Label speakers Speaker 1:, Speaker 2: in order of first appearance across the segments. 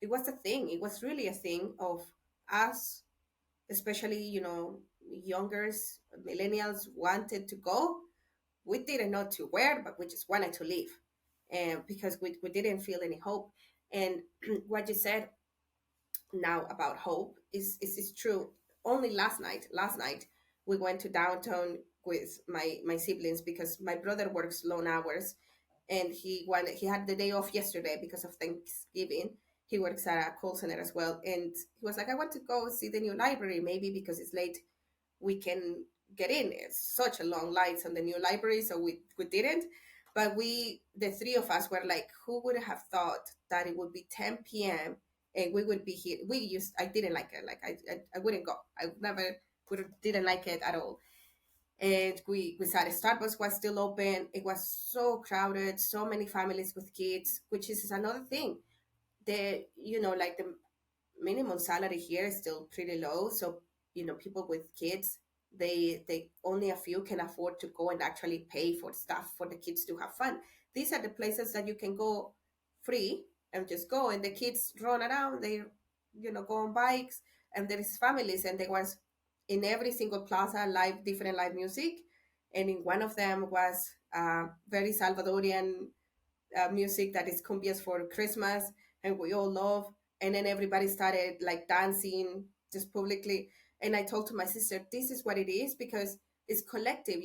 Speaker 1: it was a thing. It was really a thing of us, especially, youngers, millennials wanted to go. We didn't know to where, but we just wanted to leave. And because we didn't feel any hope. And what you said now about hope is true. Only last night we went to downtown with my siblings because my brother works long hours, and he had the day off yesterday because of Thanksgiving. He works at a call center as well, and he was like, I want to go see the new library, maybe because it's late we can get in. It's such a long lines on the new library, so we didn't. But the three of us were like, who would have thought that it would be 10 p.m. and we would be here? I didn't like it. Like I wouldn't go. I never didn't like it at all. And we saw the Starbucks was still open. It was so crowded, so many families with kids, which is another thing. Like the minimum salary here is still pretty low, so people with kids, they only a few can afford to go and actually pay for stuff for the kids to have fun. These are the places that you can go free and just go, and the kids run around. They go on bikes, and there is families, and there was in every single plaza different live music, and in one of them was very Salvadorian music that is cumbias for Christmas, and we all love. And then everybody started like dancing just publicly. And I told to my sister, this is what it is, because it's collective.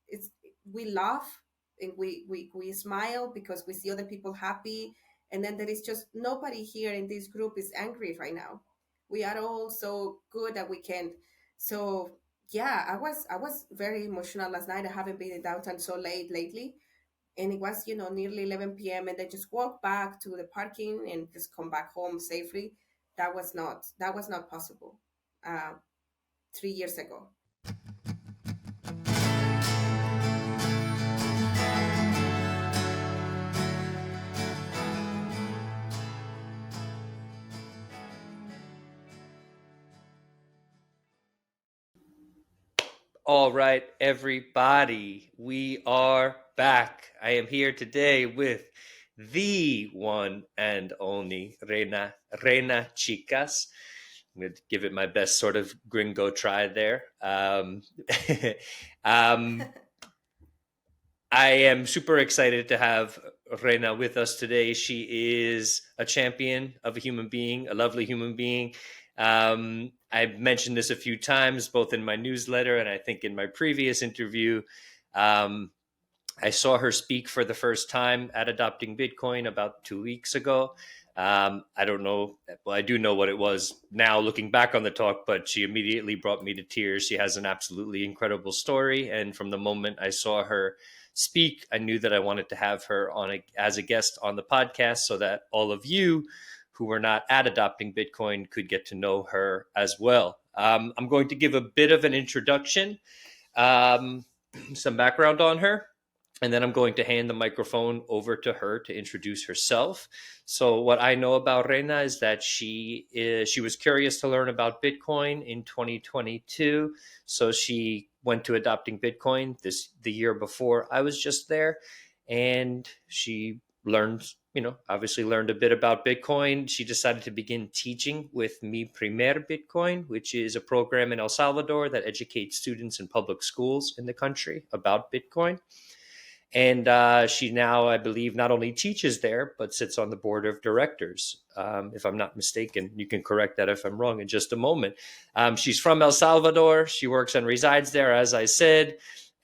Speaker 1: It's we laugh and we smile because we see other people happy. And then there is just nobody here in this group is angry right now. We are all so good that we can. So yeah, I was very emotional last night. I haven't been in downtown so late lately, and it was nearly 11 p.m. and then just walk back to the parking and just come back home safely. That was not possible, uh, 3 years ago.
Speaker 2: All right, everybody, we are back. I am here today with the one and only Reyna Chicas. I'm going to give it my best sort of gringo try there. um, I am super excited to have Reyna with us today. She is a champion of a human being, a lovely human being. I've mentioned this a few times, both in my newsletter and I think in my previous interview. I saw her speak for the first time at Adopting Bitcoin about 2 weeks ago. I don't know. Well, I do know what it was now looking back on the talk, but she immediately brought me to tears. She has an absolutely incredible story. And from the moment I saw her speak, I knew that I wanted to have her as a guest on the podcast so that all of you who were not at Adopting Bitcoin could get to know her as well. I'm going to give a bit of an introduction, some background on her, and then I'm going to hand the microphone over to her to introduce herself. So what I know about Reyna is that she was curious to learn about Bitcoin in 2022. So she went to Adopting Bitcoin the year before I was just there, and she learned, obviously learned a bit about Bitcoin. She decided to begin teaching with miprimerbitcoin, which is a program in El Salvador that educates students in public schools in the country about Bitcoin. And she now, I believe, not only teaches there, but sits on the board of directors, if I'm not mistaken. You can correct that if I'm wrong in just a moment. She's from El Salvador. She works and resides there, as I said.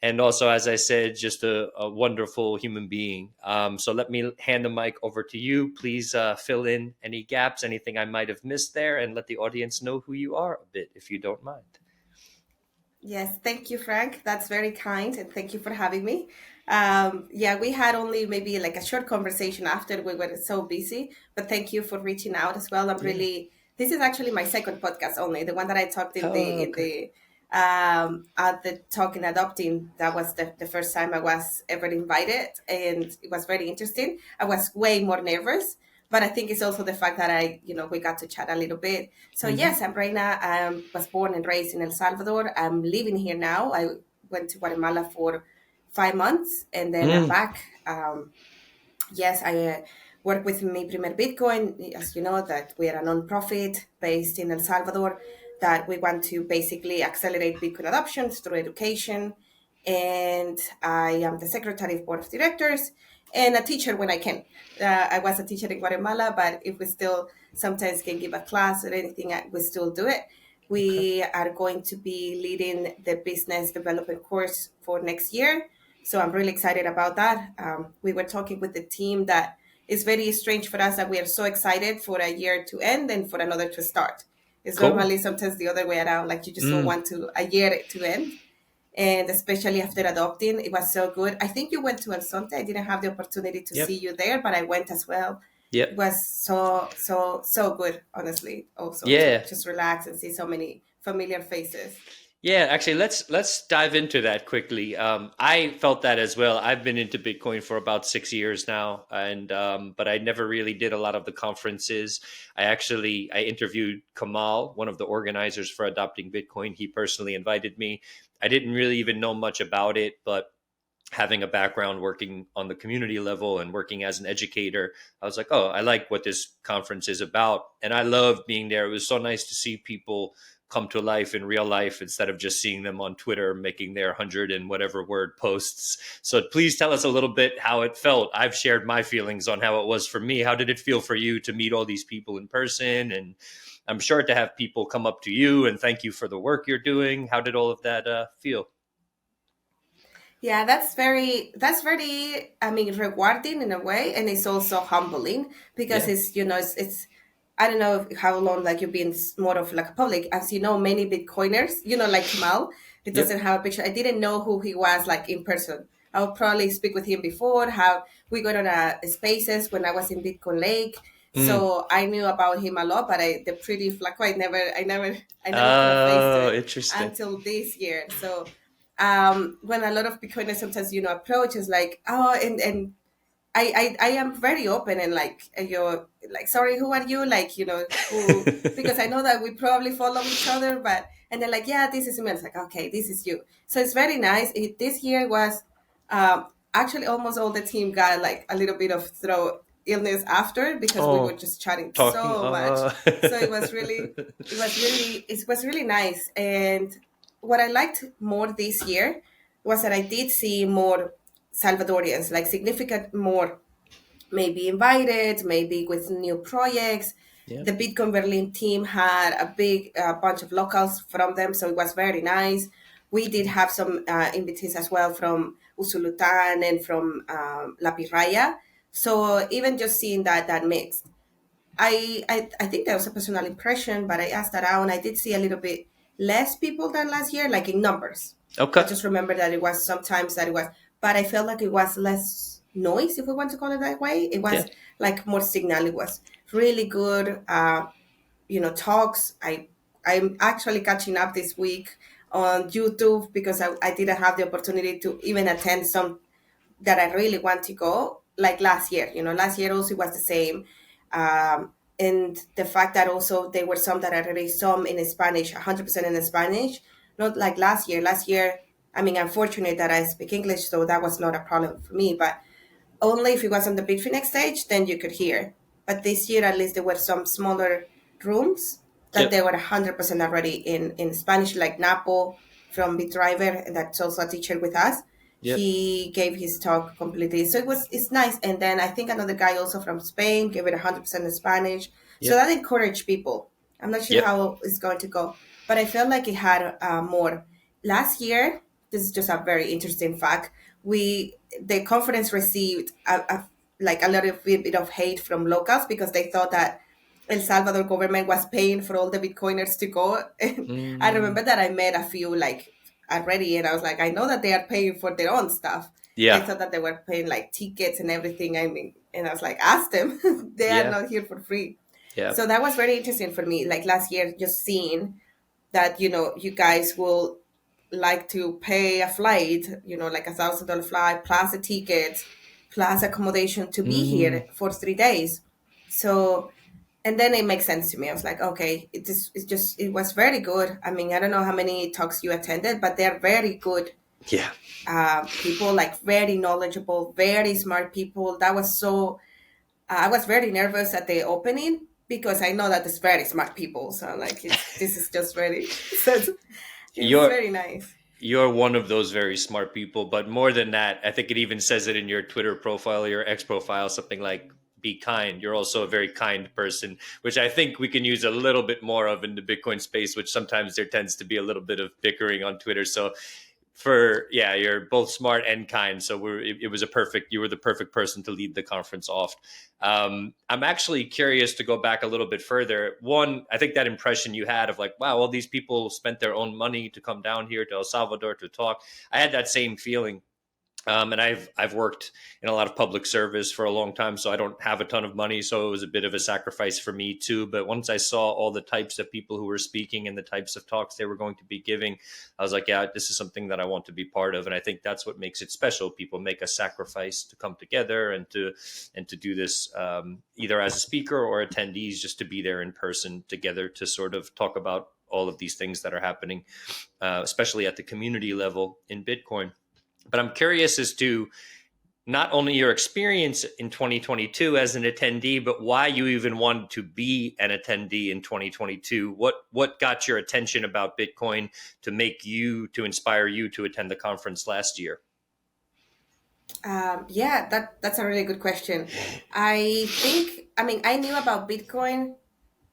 Speaker 2: And also, as I said, just a wonderful human being. So let me hand the mic over to you. Please fill in any gaps, anything I might have missed there, and let the audience know who you are a bit, if you don't mind.
Speaker 1: Yes, thank you, Frank. That's very kind, and thank you for having me. Yeah, we had only maybe like a short conversation after we were so busy, but thank you for reaching out as well.
Speaker 2: Yeah.
Speaker 1: This is actually my second podcast only. The one that I talked
Speaker 2: Oh,
Speaker 1: in
Speaker 2: okay.
Speaker 1: the at the talking adopting, that was the first time I was ever invited, and it was very interesting. I was way more nervous, but I think it's also the fact that we got to chat a little bit. So
Speaker 2: Mm-hmm.
Speaker 1: yes, I'm Reyna. I was born and raised in El Salvador. I'm living here now. I went to Guatemala for 5 months, and then I'm
Speaker 2: Mm.
Speaker 1: back. Yes, I work with miprimerbitcoin. As you know, that we are a nonprofit based in El Salvador, that we want to basically accelerate Bitcoin adoption through education. And I am the secretary of board of directors and a teacher when I can. I was a teacher in Guatemala, but if we still sometimes can give a class or anything, we still do it.
Speaker 2: Okay.
Speaker 1: We are going to be leading the business development course for next year. So I'm really excited about that. We were talking with the team that it's very strange for us that we are so excited for a year to end and for another to start. It's
Speaker 2: Cool.
Speaker 1: normally sometimes the other way around, like you just don't
Speaker 2: Mm.
Speaker 1: want a year to end. And especially after adopting, it was so good. I think you went to elzonte. I didn't have the opportunity to see
Speaker 2: Yep.
Speaker 1: you there, but I went as well. It
Speaker 2: Yep.
Speaker 1: was so good, honestly. Also to
Speaker 2: Yeah.
Speaker 1: just relax and see so many familiar faces.
Speaker 2: Yeah, actually, let's dive into that quickly. I felt that as well. I've been into Bitcoin for about 6 years now, and but I never really did a lot of the conferences. I interviewed Kamal, one of the organizers for adopting Bitcoin. He personally invited me. I didn't really even know much about it, but having a background working on the community level and working as an educator, I was like, oh, I like what this conference is about. And I loved being there. It was so nice to see people come to life in real life instead of just seeing them on Twitter making their 100 and whatever word posts. So please tell us a little bit how it felt. I've shared my feelings on how it was for me. How did it feel for you to meet all these people in person? And I'm sure to have people come up to you and thank you for the work you're doing. How did all of that feel?
Speaker 1: Yeah, that's very, I mean, rewarding in a way, and it's also humbling because
Speaker 2: Yeah.
Speaker 1: it's I don't know how long like you've been more of like a public, as you know, many Bitcoiners, like Kamal, it doesn't
Speaker 2: Yep.
Speaker 1: have a picture. I didn't know who he was like in person. I would probably speak with him before. How we got on spaces when I was in Bitcoin Lake,
Speaker 2: Mm.
Speaker 1: so I knew about him a lot. But the pretty flaco, I never put a face to
Speaker 2: Oh,
Speaker 1: it
Speaker 2: interesting.
Speaker 1: until this year. So when a lot of Bitcoiners sometimes approach is like, oh, and I am very open and like you're like, sorry, who are you, like, who, because I know that we probably follow each other, but and they're like, yeah, this is me. It's like, okay, this is you. So it's very nice. This year was actually almost all the team got like a little bit of throat illness after because we were
Speaker 2: Oh,
Speaker 1: just chatting
Speaker 2: talking.
Speaker 1: so much. So it was really nice. And what I liked more this year was that I did see more Salvadorians, like significant more, maybe invited, maybe with new projects.
Speaker 2: Yeah.
Speaker 1: The Bitcoin Berlin team had a big bunch of locals from them, so it was very nice. We did have some invitees as well from Usulutan and from La Pirraya. So even just seeing that mix, I think that was a personal impression, but I asked around. I did see a little bit less people than last year, like in numbers. I
Speaker 2: Okay.
Speaker 1: just remember that it was sometimes that it was, but I felt like it was less noise, if we want to call it that way. It
Speaker 2: Yeah.
Speaker 1: was like more signal. It was really good, talks. I'm actually catching up this week on YouTube because I didn't have the opportunity to even attend some that I really want to go, like last year. Last year also was the same. And the fact that also there were some that I already some in Spanish, 100% in Spanish, not like last year. Last year, I mean, I'm fortunate that I speak English, so that was not a problem for me. But only if it was on the Bitfinex stage, then you could hear. But this year, at least, there were some smaller rooms that they
Speaker 2: Yep.
Speaker 1: were 100% already in Spanish, like Napo from BitDriver, and that's also a teacher with us.
Speaker 2: Yep.
Speaker 1: He gave his talk completely. So it's nice. And then I think another guy also from Spain gave it 100% in Spanish. So
Speaker 2: Yep.
Speaker 1: that encouraged people. I'm not sure
Speaker 2: Yep.
Speaker 1: how it's going to go, but I felt like it had more. Last year, this is just a very interesting fact. The conference received like a little bit of hate from locals because they thought that El Salvador government was paying for all the Bitcoiners to go. And I
Speaker 2: Mm.
Speaker 1: remember that I met a few like already, and I was like, I know that they are paying for their own stuff. I
Speaker 2: Yeah.
Speaker 1: thought that they were paying like tickets and everything. I mean, and I was like, ask them. They are
Speaker 2: Yeah.
Speaker 1: not here for free.
Speaker 2: Yeah.
Speaker 1: So that was very interesting for me. Like last year, just seeing that you guys will like to pay a flight, like $1,000 flight plus a ticket plus accommodation to be
Speaker 2: Mm.
Speaker 1: here for 3 days. So, and then it makes sense to me. I was like, okay, it was very good. I mean, I don't know how many talks you attended, but they're very good
Speaker 2: Yeah.
Speaker 1: people, like very knowledgeable, very smart people. That was so I was very nervous at the opening because I know that it's very smart people. So I'm like, this is just very, so it's
Speaker 2: You're
Speaker 1: very nice.
Speaker 2: you're one of those very smart people, but more than that, I think it even says it in your Twitter profile or your X profile, something like be kind. You're also a very kind person, which I think we can use a little bit more of in the Bitcoin space, which sometimes there tends to be a little bit of bickering on Twitter. So you're both smart and kind, so it was a perfect, you were the perfect person to lead the conference off. I'm actually curious to go back a little bit further. One, I think that impression you had of like, wow, all these people spent their own money to come down here to El Salvador to talk. I had that same feeling. And I've worked in a lot of public service for a long time, so I don't have a ton of money. So it was a bit of a sacrifice for me too. But once I saw all the types of people who were speaking and the types of talks they were going to be giving, I was like, yeah, this is something that I want to be part of. And I think that's what makes it special. People make a sacrifice to come together and to do this, either as a speaker or attendees, just to be there in person together to sort of talk about all of these things that are happening, especially at the community level in Bitcoin. But I'm curious as to not only your experience in 2022 as an attendee, but why you even wanted to be an attendee in 2022. What got your attention about Bitcoin to inspire you to attend the conference last year?
Speaker 1: Yeah, that's a really good question. I think, I mean, I knew about Bitcoin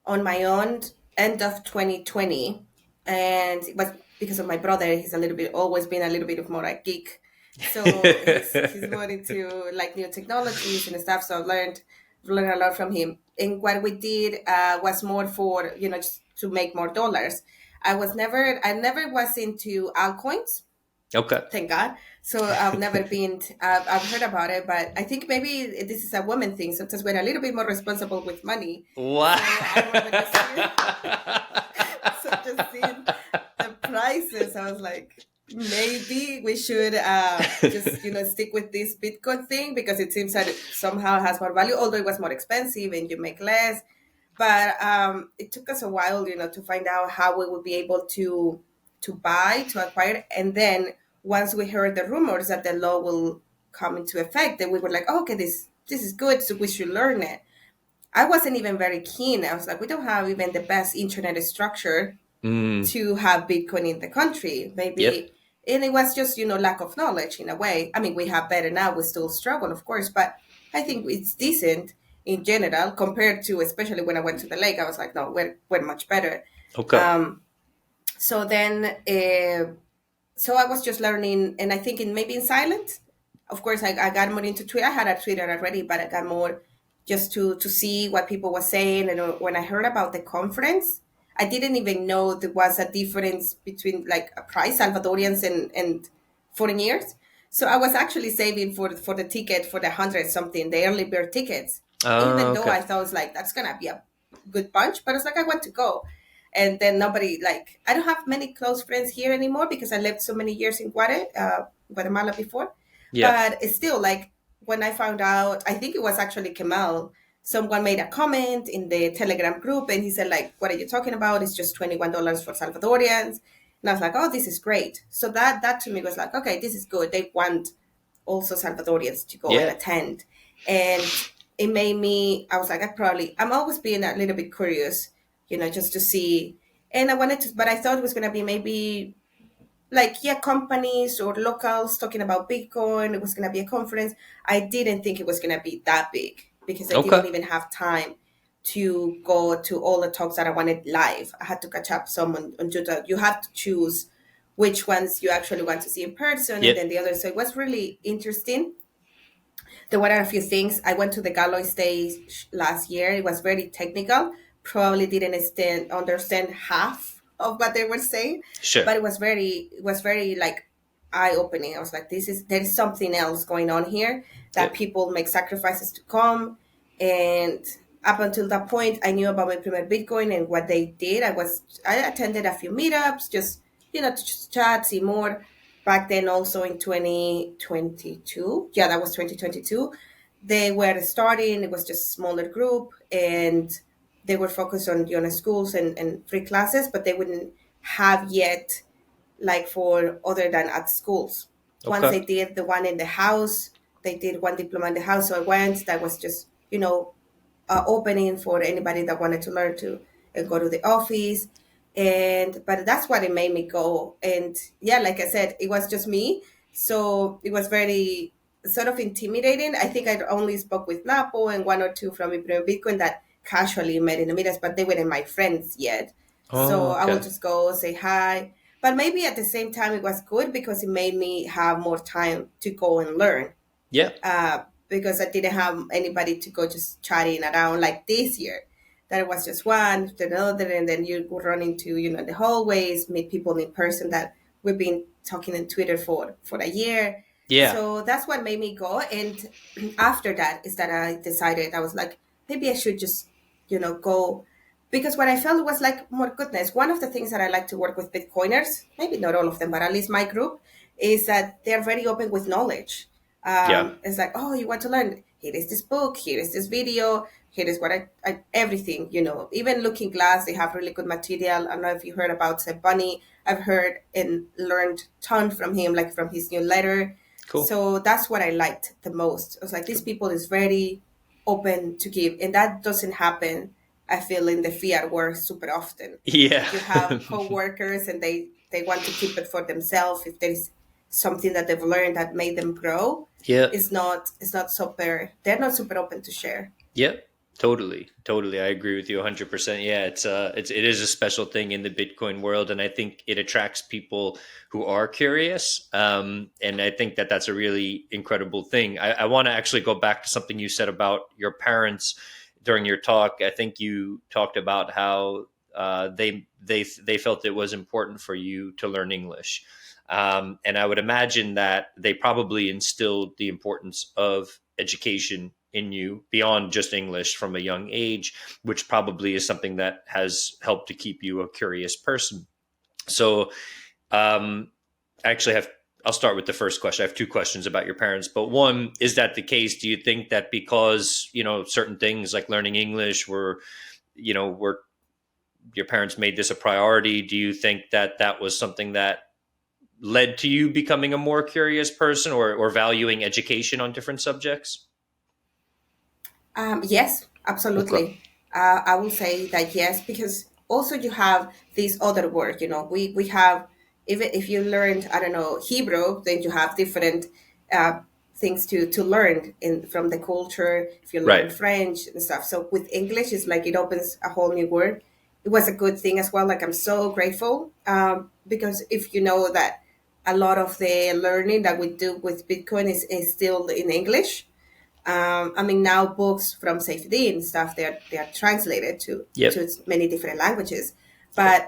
Speaker 1: on my own end of 2020, and it was because of my brother. He's a little bit, always been a little bit of more a geek, so he's more into like new technologies and stuff. So I've learned a lot from him. And what we did was more for, just to make more dollars. I never was into altcoins,
Speaker 2: Okay.
Speaker 1: thank God. So I've never been, I've heard about it, but I think maybe this is a woman thing. Sometimes we're a little bit more responsible with money.
Speaker 2: What?
Speaker 1: So I remember just seeing, so just seeing the prices, I was like, maybe we should just, stick with this Bitcoin thing because it seems that it somehow has more value, although it was more expensive and you make less. But it took us a while, to find out how we would be able to acquire, and then once we heard the rumors that the law will come into effect, then we were like, oh, okay, this is good, so we should learn it. I wasn't even very keen. I was like, we don't have even the best internet structure
Speaker 2: Mm,
Speaker 1: to have Bitcoin in the country.
Speaker 2: yep.
Speaker 1: Maybe, and it was just, lack of knowledge in a way. I mean, we have better now. We still struggle, of course, but I think it's decent in general compared to, especially when I went to the lake. I was like, no, we're much better.
Speaker 2: Okay.
Speaker 1: Um, so then so I was just learning, and I think maybe in silence. Of course, I got more into Twitter. I had a Twitter already, but I got more just to see what people were saying. And when I heard about the conference, I didn't even know there was a difference between like a price Salvadorians and foreigners. So I was actually saving for the ticket for the 100 something, the early bird tickets. Even though
Speaker 2: Okay.
Speaker 1: I thought it was like that's gonna be a good bunch, but it's like I want to go. And then nobody, like, I don't have many close friends here anymore because I lived so many years in Guatemala before.
Speaker 2: Yeah.
Speaker 1: But it's still like when I found out, I think it was actually Kemal. Someone made a comment in the Telegram group and he said, like, what are you talking about? It's just $21 for Salvadorians. And I was like, oh, this is great. So that to me was like, okay, this is good. They want also Salvadorians to go and
Speaker 2: Yeah.
Speaker 1: attend. And it made me, I was like, I'm always being a little bit curious, just to see. And I wanted to, but I thought it was going to be maybe like, yeah, companies or locals talking about Bitcoin. It was going to be a conference. I didn't think it was going to be that big because I
Speaker 2: Okay.
Speaker 1: didn't even have time to go to all the talks that I wanted live. I had to catch up some on YouTube. You have to choose which ones you actually want to see in person and
Speaker 2: Yep.
Speaker 1: then the others. So it was really interesting. There were a few things. I went to the Galloy stage last year. It was very technical. Probably didn't understand half of what they were saying,
Speaker 2: Sure.
Speaker 1: but it was very like eye opening. I was like, there's something else going on here that
Speaker 2: Yep.
Speaker 1: people make sacrifices to come. And up until that point, I knew about my Bitcoin and what they did. I attended a few meetups, just to just chat, see more back then also in 2022. Yeah, that was 2022. They were starting, it was just a smaller group, and they were focused on schools and free classes, but they wouldn't have yet like for other than at schools. Once
Speaker 2: Okay.
Speaker 1: they did the one in the house, they did one diploma in the house. So I went, that was just you know, opening for anybody that wanted to learn to go to the office. And but that's what it made me go. And yeah, like I said, it was just me, so it was very sort of intimidating. I think I only spoke with Napo and one or two from Bitcoin that casually met in the meetups, but they weren't my friends yet. So
Speaker 2: Oh,
Speaker 1: I would
Speaker 2: okay.
Speaker 1: just go say hi, but maybe at the same time it was good because it made me have more time to go and learn,
Speaker 2: Yeah.
Speaker 1: because I didn't have anybody to go just chatting around like this year. That it was just one, then another, and then you would run into, the hallways, meet people in person that we've been talking on Twitter for a year.
Speaker 2: Yeah.
Speaker 1: So that's what made me go. And after that is that I decided, I was like, maybe I should just, go, because what I felt was like, more goodness. One of the things that I like to work with Bitcoiners, maybe not all of them, but at least my group, is that they're very open with knowledge.
Speaker 2: Yeah.
Speaker 1: It's like, oh, you want to learn? Here is this book. Here is this video. Here is what everything. Even Looking Glass, they have really good material. I don't know if you heard about Seb Bunny. I've heard and learned ton from him, like from his newsletter.
Speaker 2: Cool.
Speaker 1: So that's what I liked the most. I was like, this people is very open to give, and that doesn't happen. I feel in the fiat world super often.
Speaker 2: Yeah.
Speaker 1: Like you have coworkers, and they want to keep it for themselves. If there's something that they've learned that made them grow,
Speaker 2: Yeah.
Speaker 1: it's not super, they're not super open to share.
Speaker 2: Yep. Totally. I agree with you 100%. Yeah, it is a special thing in the Bitcoin world, and I think it attracts people who are curious. And I think that that's a really incredible thing. I want to actually go back to something you said about your parents during your talk. I think you talked about how they felt it was important for you to learn English. And I would imagine that they probably instilled the importance of education in you beyond just English from a young age, which probably is something that has helped to keep you a curious person. So, I actually have, I'll start with the first question. I have two questions about your parents, but one, is that the case? Do you think that because, certain things like learning English were your parents made this a priority? Do you think that that was something that led to you becoming a more curious person, or valuing education on different subjects?
Speaker 1: Yes,
Speaker 2: Okay.
Speaker 1: absolutely. I will say that yes, because also you have this other word. We have, even if you learned, I don't know, Hebrew, then you have different uh, things to learn from the culture. If you
Speaker 2: Right.
Speaker 1: learn French and stuff, so with English, it's like it opens a whole new world. It was a good thing as well. Like I'm so grateful, because if you know that a lot of the learning that we do with Bitcoin is still in English. I mean, now books from safety and stuff, they are translated to
Speaker 2: Yep.
Speaker 1: many different languages.
Speaker 2: Yep.
Speaker 1: But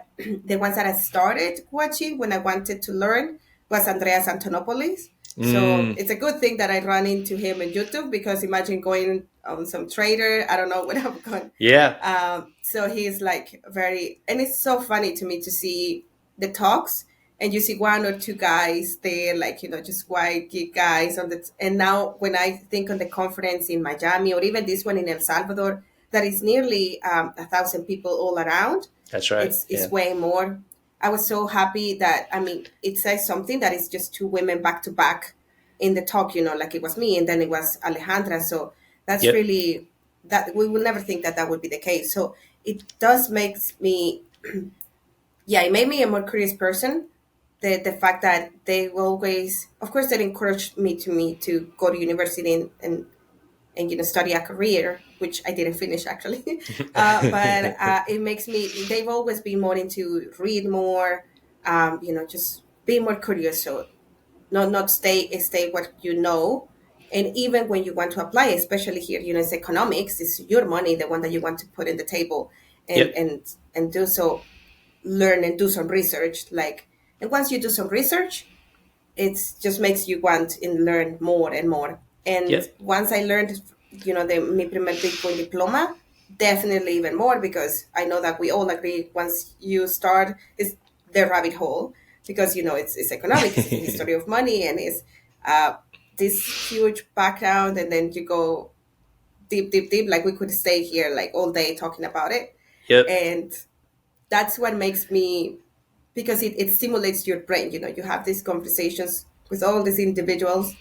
Speaker 1: the ones that I started watching when I wanted to learn was Andreas Antonopoulos. So
Speaker 2: Mm,
Speaker 1: it's a good thing that I run into him on YouTube, because imagine going on some trader. I don't know what I've gone.
Speaker 2: yeah.
Speaker 1: So he's like very, and it's so funny to me to see the talks, and you see one or two guys there, like, just white geek guys on the, and now when I think on the conference in Miami, or even this one in El Salvador, that is nearly 1,000 people all around.
Speaker 2: That's right.
Speaker 1: It's
Speaker 2: Yeah.
Speaker 1: way more. I was so happy that, I mean, it says something that is just two women back to back in the talk, like it was me and then it was Alejandra. So that's
Speaker 2: Yep.
Speaker 1: really, that we will never think that that would be the case. So it does makes me, yeah, it made me a more curious person. The fact that they always, of course, they encouraged me to go to university and study a career, which I didn't finish actually. But it makes me. They've always been more into read more, just be more curious. So not stay what you know, and even when you want to apply, especially here, it's economics. It's your money, the one that you want to put in the table, and
Speaker 2: Yep.
Speaker 1: and and do so. Learn and do some research, like, and once you do some research, it just makes you want and learn more and more. And
Speaker 2: Yep.
Speaker 1: once I learned, the miprimerbitcoin diploma, definitely even more, because I know that we all agree once you start, it's the rabbit hole, because it's economics, it's the history of money, and it's uh, this huge background, and then you go deep, like we could stay here like all day talking about it.
Speaker 2: Yep.
Speaker 1: And that's what makes me, because it stimulates your brain. You have these conversations with all these individuals,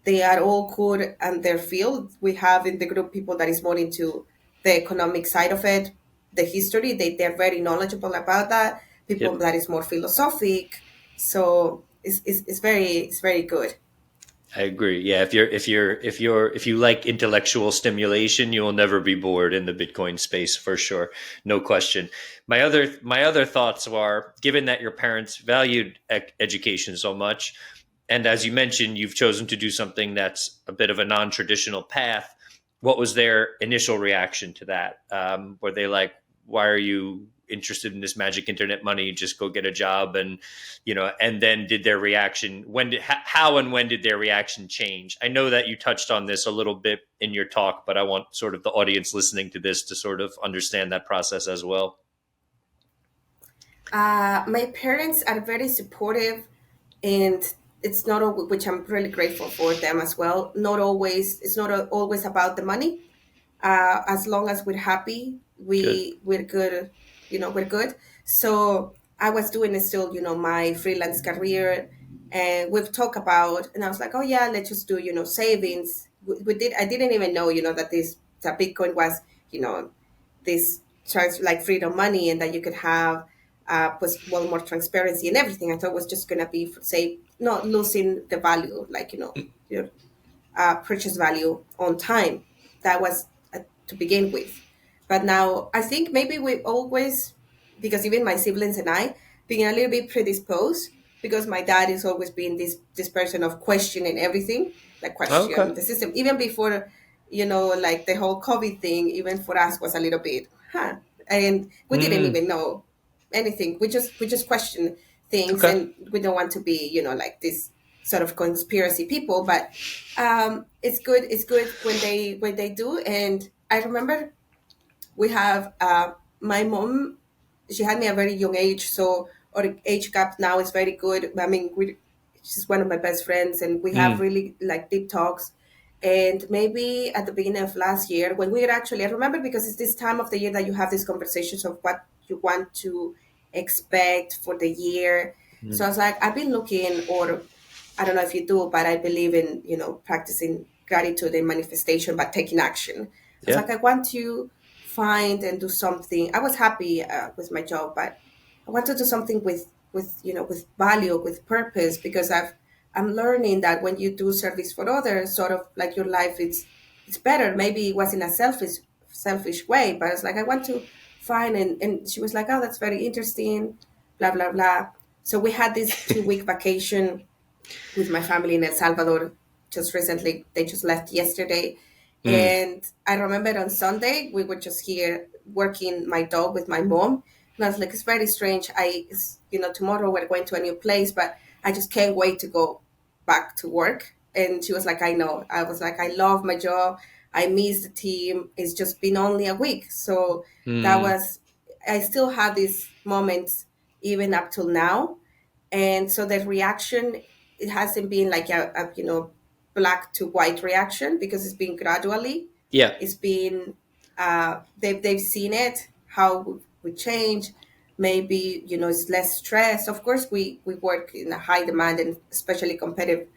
Speaker 1: they are all good in their field. We have in the group people that is more into the economic side of it, the history. They're very knowledgeable about that. People
Speaker 2: Yep.
Speaker 1: that is more philosophic. So it's very good.
Speaker 2: I agree. Yeah, if you like intellectual stimulation, you will never be bored in the Bitcoin space for sure, no question. My other thoughts are, given that your parents valued education so much, and as you mentioned, you've chosen to do something that's a bit of a non-traditional path. What was their initial reaction to that? Were they like, "Why are you interested in this magic internet money? Just go get a job." And and then did their reaction, how and when did their reaction change? I know that you touched on this a little bit in your talk, but I want sort of the audience listening to this to sort of understand that process as well.
Speaker 1: My parents are very supportive, and it's not always, which I'm really grateful for them as well. Not always, it's not always about the money. As long as we're happy,
Speaker 2: Good.
Speaker 1: we're good. We're good. So I was doing still, my freelance career, and we've talked about, and I was like, oh yeah, let's just do, savings. We did. I didn't even know, that Bitcoin was, you know, this like freedom money, and that you could have was well more transparency and everything. I thought it was just gonna be, say, not losing the value, like your purchase value on time. That was to begin with. But now I think maybe we always, because even my siblings and I, being a little bit predisposed, because my dad is always being this person of questioning everything, like
Speaker 2: Okay.
Speaker 1: question the system, even before, like the whole COVID thing, even for us was a little bit, and we didn't
Speaker 2: Mm,
Speaker 1: even know anything. We just question things,
Speaker 2: okay.
Speaker 1: and we don't want to be, like this sort of conspiracy people, but it's good. It's good when they do. And I remember we have my mom. She had me at a very young age, so our age gap now is very good. I mean, she's one of my best friends, and we have
Speaker 2: Mm,
Speaker 1: really like deep talks. And maybe at the beginning of last year, when we were actually, I remember because it's this time of the year that you have these conversations of what you want to expect for the year. So
Speaker 2: mm,
Speaker 1: I was like, I've been looking, or I don't know if you do, but I believe in, practicing gratitude and manifestation, but taking action. I was
Speaker 2: yeah.
Speaker 1: like, I want to find and do something. I was happy with my job, but I want to do something with value, with purpose, because I'm learning that when you do service for others, sort of like your life, it's better. Maybe it was in a selfish way, but it's like I want to find, and she was like, oh, that's very interesting, blah blah blah. So we had this 2 week vacation with my family in El Salvador just recently. They just left yesterday.
Speaker 2: Mm,
Speaker 1: And I remember on Sunday, we were just here working my dog with my mom. And I was like, it's very strange. Tomorrow we're going to a new place, but I just can't wait to go back to work. And she was like, I know. I was like, I love my job. I miss the team. It's just been only a week. So that
Speaker 2: mm,
Speaker 1: was, I still have these moments even up till now. And so the reaction, it hasn't been like a black to white reaction, because it's been gradually.
Speaker 2: yeah.
Speaker 1: It's been they've seen it, how we change. Maybe it's less stress. Of course, we work in a high demand and especially competitive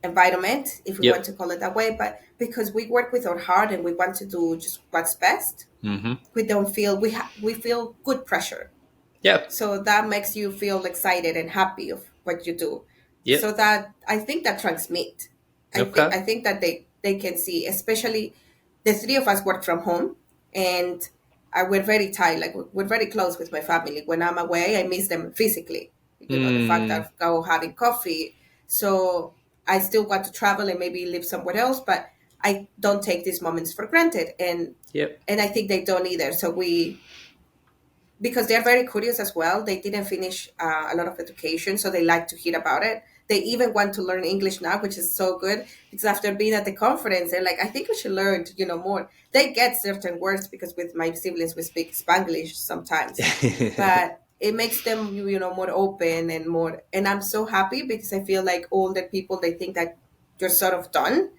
Speaker 1: environment, if we want
Speaker 2: Yep.
Speaker 1: to call it that way, but because we work with our heart and we want to do just what's best,
Speaker 2: Mm-hmm.
Speaker 1: we don't feel we feel good pressure.
Speaker 2: Yep.
Speaker 1: So that makes you feel excited and happy of what you do.
Speaker 2: Yep.
Speaker 1: So that I think that transmit.
Speaker 2: Okay.
Speaker 1: I think that they can see, especially the three of us work from home, and we're very tight. Like we're very close with my family. When I'm away, I miss them physically. The fact
Speaker 2: Mm,
Speaker 1: that I go having coffee. So I still want to travel and maybe live somewhere else, but I don't take these moments for granted,
Speaker 2: yep.
Speaker 1: and I think they don't either. So we, because they're very curious as well. They didn't finish a lot of education, so they like to hear about it. They even want to learn English now, which is so good. Because after being at the conference, they're like, "I think we should learn, more." They get certain words because with my siblings we speak Spanglish sometimes, but it makes them, more open and more. And I'm so happy because I feel like older people, they think that you're sort of done,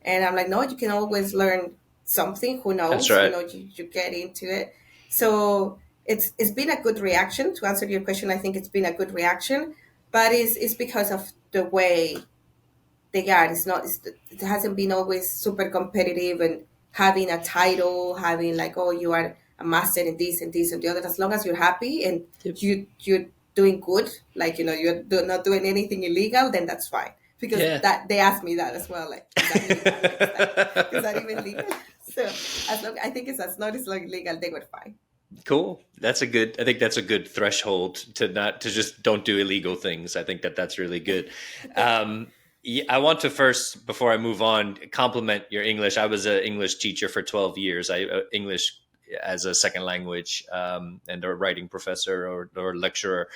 Speaker 1: and I'm like, no, you can always learn something. Who
Speaker 2: That's
Speaker 1: knows?
Speaker 2: right.
Speaker 1: You get into it. So it's been a good reaction to answer your question. I think it's been a good reaction, but it's because of the way they are. It hasn't been always super competitive and having a title, having like, oh, you are a master in this and this and the other. As long as you're happy and
Speaker 2: Yep.
Speaker 1: you're doing good, like, you're not doing anything illegal, then that's fine. Because
Speaker 2: Yeah.
Speaker 1: that they asked me that as well, like, is that legal? Like, is that even legal? So I think it's as long as like legal, they were fine.
Speaker 2: Cool. I think that's a good threshold to not to just don't do illegal things. I think that that's really good. Yeah, I want to first, before I move on, compliment your English. I was an English teacher for 12 years. English as a second language, and a writing professor or lecturer.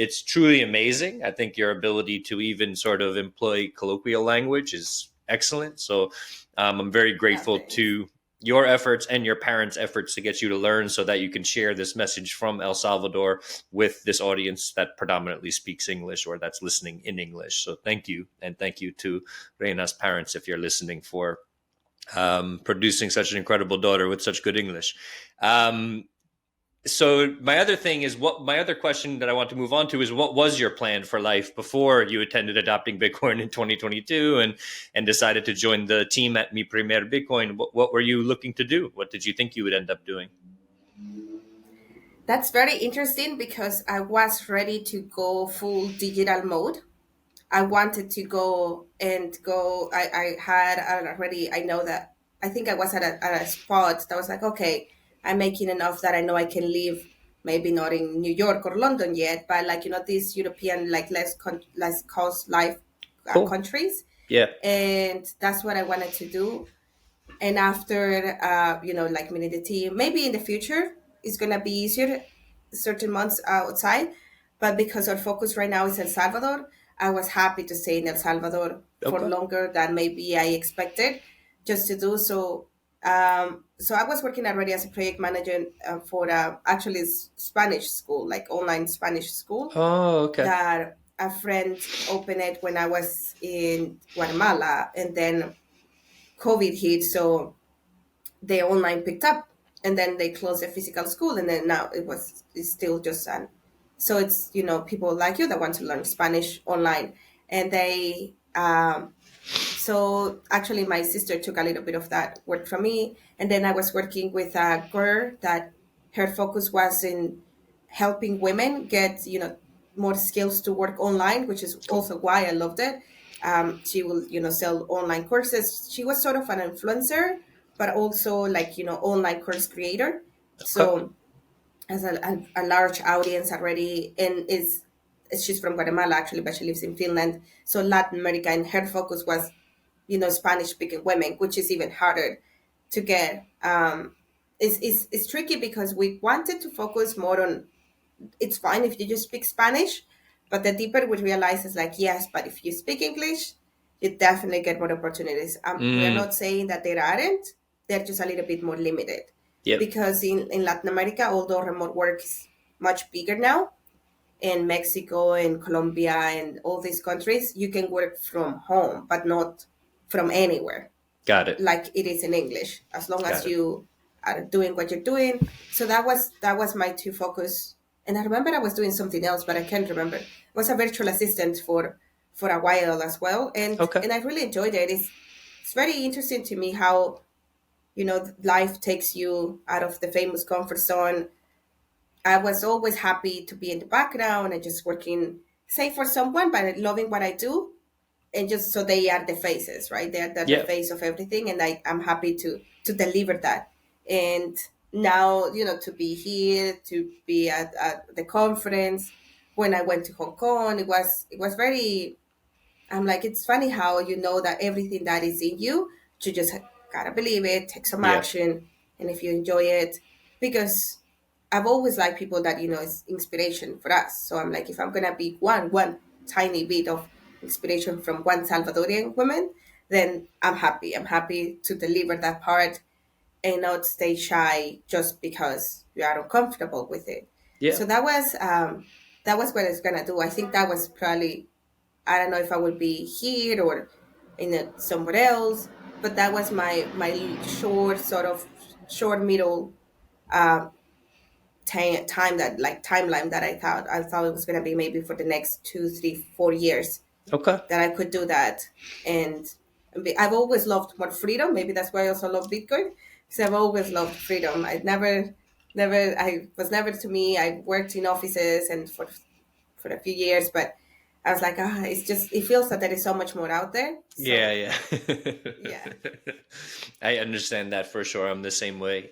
Speaker 2: It's truly amazing. I think your ability to even sort of employ colloquial language is excellent. So I'm very
Speaker 1: Oh,
Speaker 2: grateful
Speaker 1: thanks.
Speaker 2: to your efforts and your parents' efforts to get you to learn so that you can share this message from El Salvador with this audience that predominantly speaks English or that's listening in English. So thank you. And thank you to Reyna's parents, if you're listening, for producing such an incredible daughter with such good English. So my other question that I want to move on to is, what was your plan for life before you attended Adopting Bitcoin in 2022 and decided to join the team at miprimerbitcoin? What were you looking to do? What did you think you would end up doing?
Speaker 1: That's very interesting because I was ready to go full digital mode. I wanted to go and go. I had already, I know that, I think I was at a spot that was like, okay, I'm making enough that I know I can live, maybe not in New York or London yet, but like, these European, like less cost life
Speaker 2: Cool.
Speaker 1: countries.
Speaker 2: Yeah.
Speaker 1: And that's what I wanted to do. And after like meeting the team, maybe in the future it's gonna be easier certain months outside, but because our focus right now is El Salvador, I was happy to stay in El Salvador for
Speaker 2: Okay.
Speaker 1: longer than maybe I expected, just to do so. So I was working already as a project manager for actually Spanish school, like online Spanish school,
Speaker 2: Oh, okay.
Speaker 1: that a friend opened it when I was in Guatemala, and then COVID hit, so the online picked up, and then they closed the physical school, and then now it's still just an, so it's people like you that want to learn Spanish online, and they so actually my sister took a little bit of that work from me, and then I was working with a girl that her focus was in helping women get more skills to work online, which is
Speaker 2: Cool.
Speaker 1: also why I loved it. She will sell online courses. She was sort of an influencer, but also like online course creator.
Speaker 2: Okay.
Speaker 1: So has a large audience already, and she's from Guatemala actually, but she lives in Finland. So Latin America, and her focus was Spanish speaking women, which is even harder to get. It's tricky because we wanted to focus more on, it's fine if you just speak Spanish, but the deeper we realize is like, yes, but if you speak English, you definitely get more opportunities. We are
Speaker 2: Mm,
Speaker 1: not saying that there aren't, they're just a little bit more limited.
Speaker 2: yep.
Speaker 1: Because in Latin America, although remote work is much bigger now, in Mexico and Colombia and all these countries, you can work from home, but not from anywhere
Speaker 2: Got it.
Speaker 1: like it is in English, as long as
Speaker 2: Got it.
Speaker 1: you are doing what you're doing. So that was my two focus. And I remember I was doing something else, but I can't remember. I was a virtual assistant for a while as well, and
Speaker 2: Okay.
Speaker 1: I really enjoyed it. It's very interesting to me how life takes you out of the famous comfort zone. I was always happy to be in the background and just working, say for someone, but loving what I do, and just so they are the faces, right? They're the
Speaker 2: Yeah.
Speaker 1: face of everything, and I'm happy to deliver that. And now, to be here, to be at the conference. When I went to Hong Kong, it was very. I'm like, it's funny how that everything that is in you, you just gotta believe it, take some
Speaker 2: Yeah.
Speaker 1: action, and if you enjoy it, because I've always liked people that is inspiration for us. So I'm like, if I'm gonna be one tiny bit of inspiration from one Salvadorian woman, then I'm happy. I'm happy to deliver that part and not stay shy just because you are uncomfortable with it.
Speaker 2: Yeah.
Speaker 1: So that was what I was gonna do. I think that was probably, I don't know if I would be here or somewhere else, but that was my short sort of short middle uh, time that like timeline that I thought it was gonna be maybe for the next 2, 3, 4 years.
Speaker 2: Okay.
Speaker 1: that I could do that. And I've always loved more freedom. Maybe that's why I also love Bitcoin, because I've always loved freedom. I was never to me. I worked in offices and for a few years, but I was like, it's just, it feels that there is so much more out there.
Speaker 2: Yeah,
Speaker 1: So
Speaker 2: yeah.
Speaker 1: yeah.
Speaker 2: I understand that for sure. I'm the same way.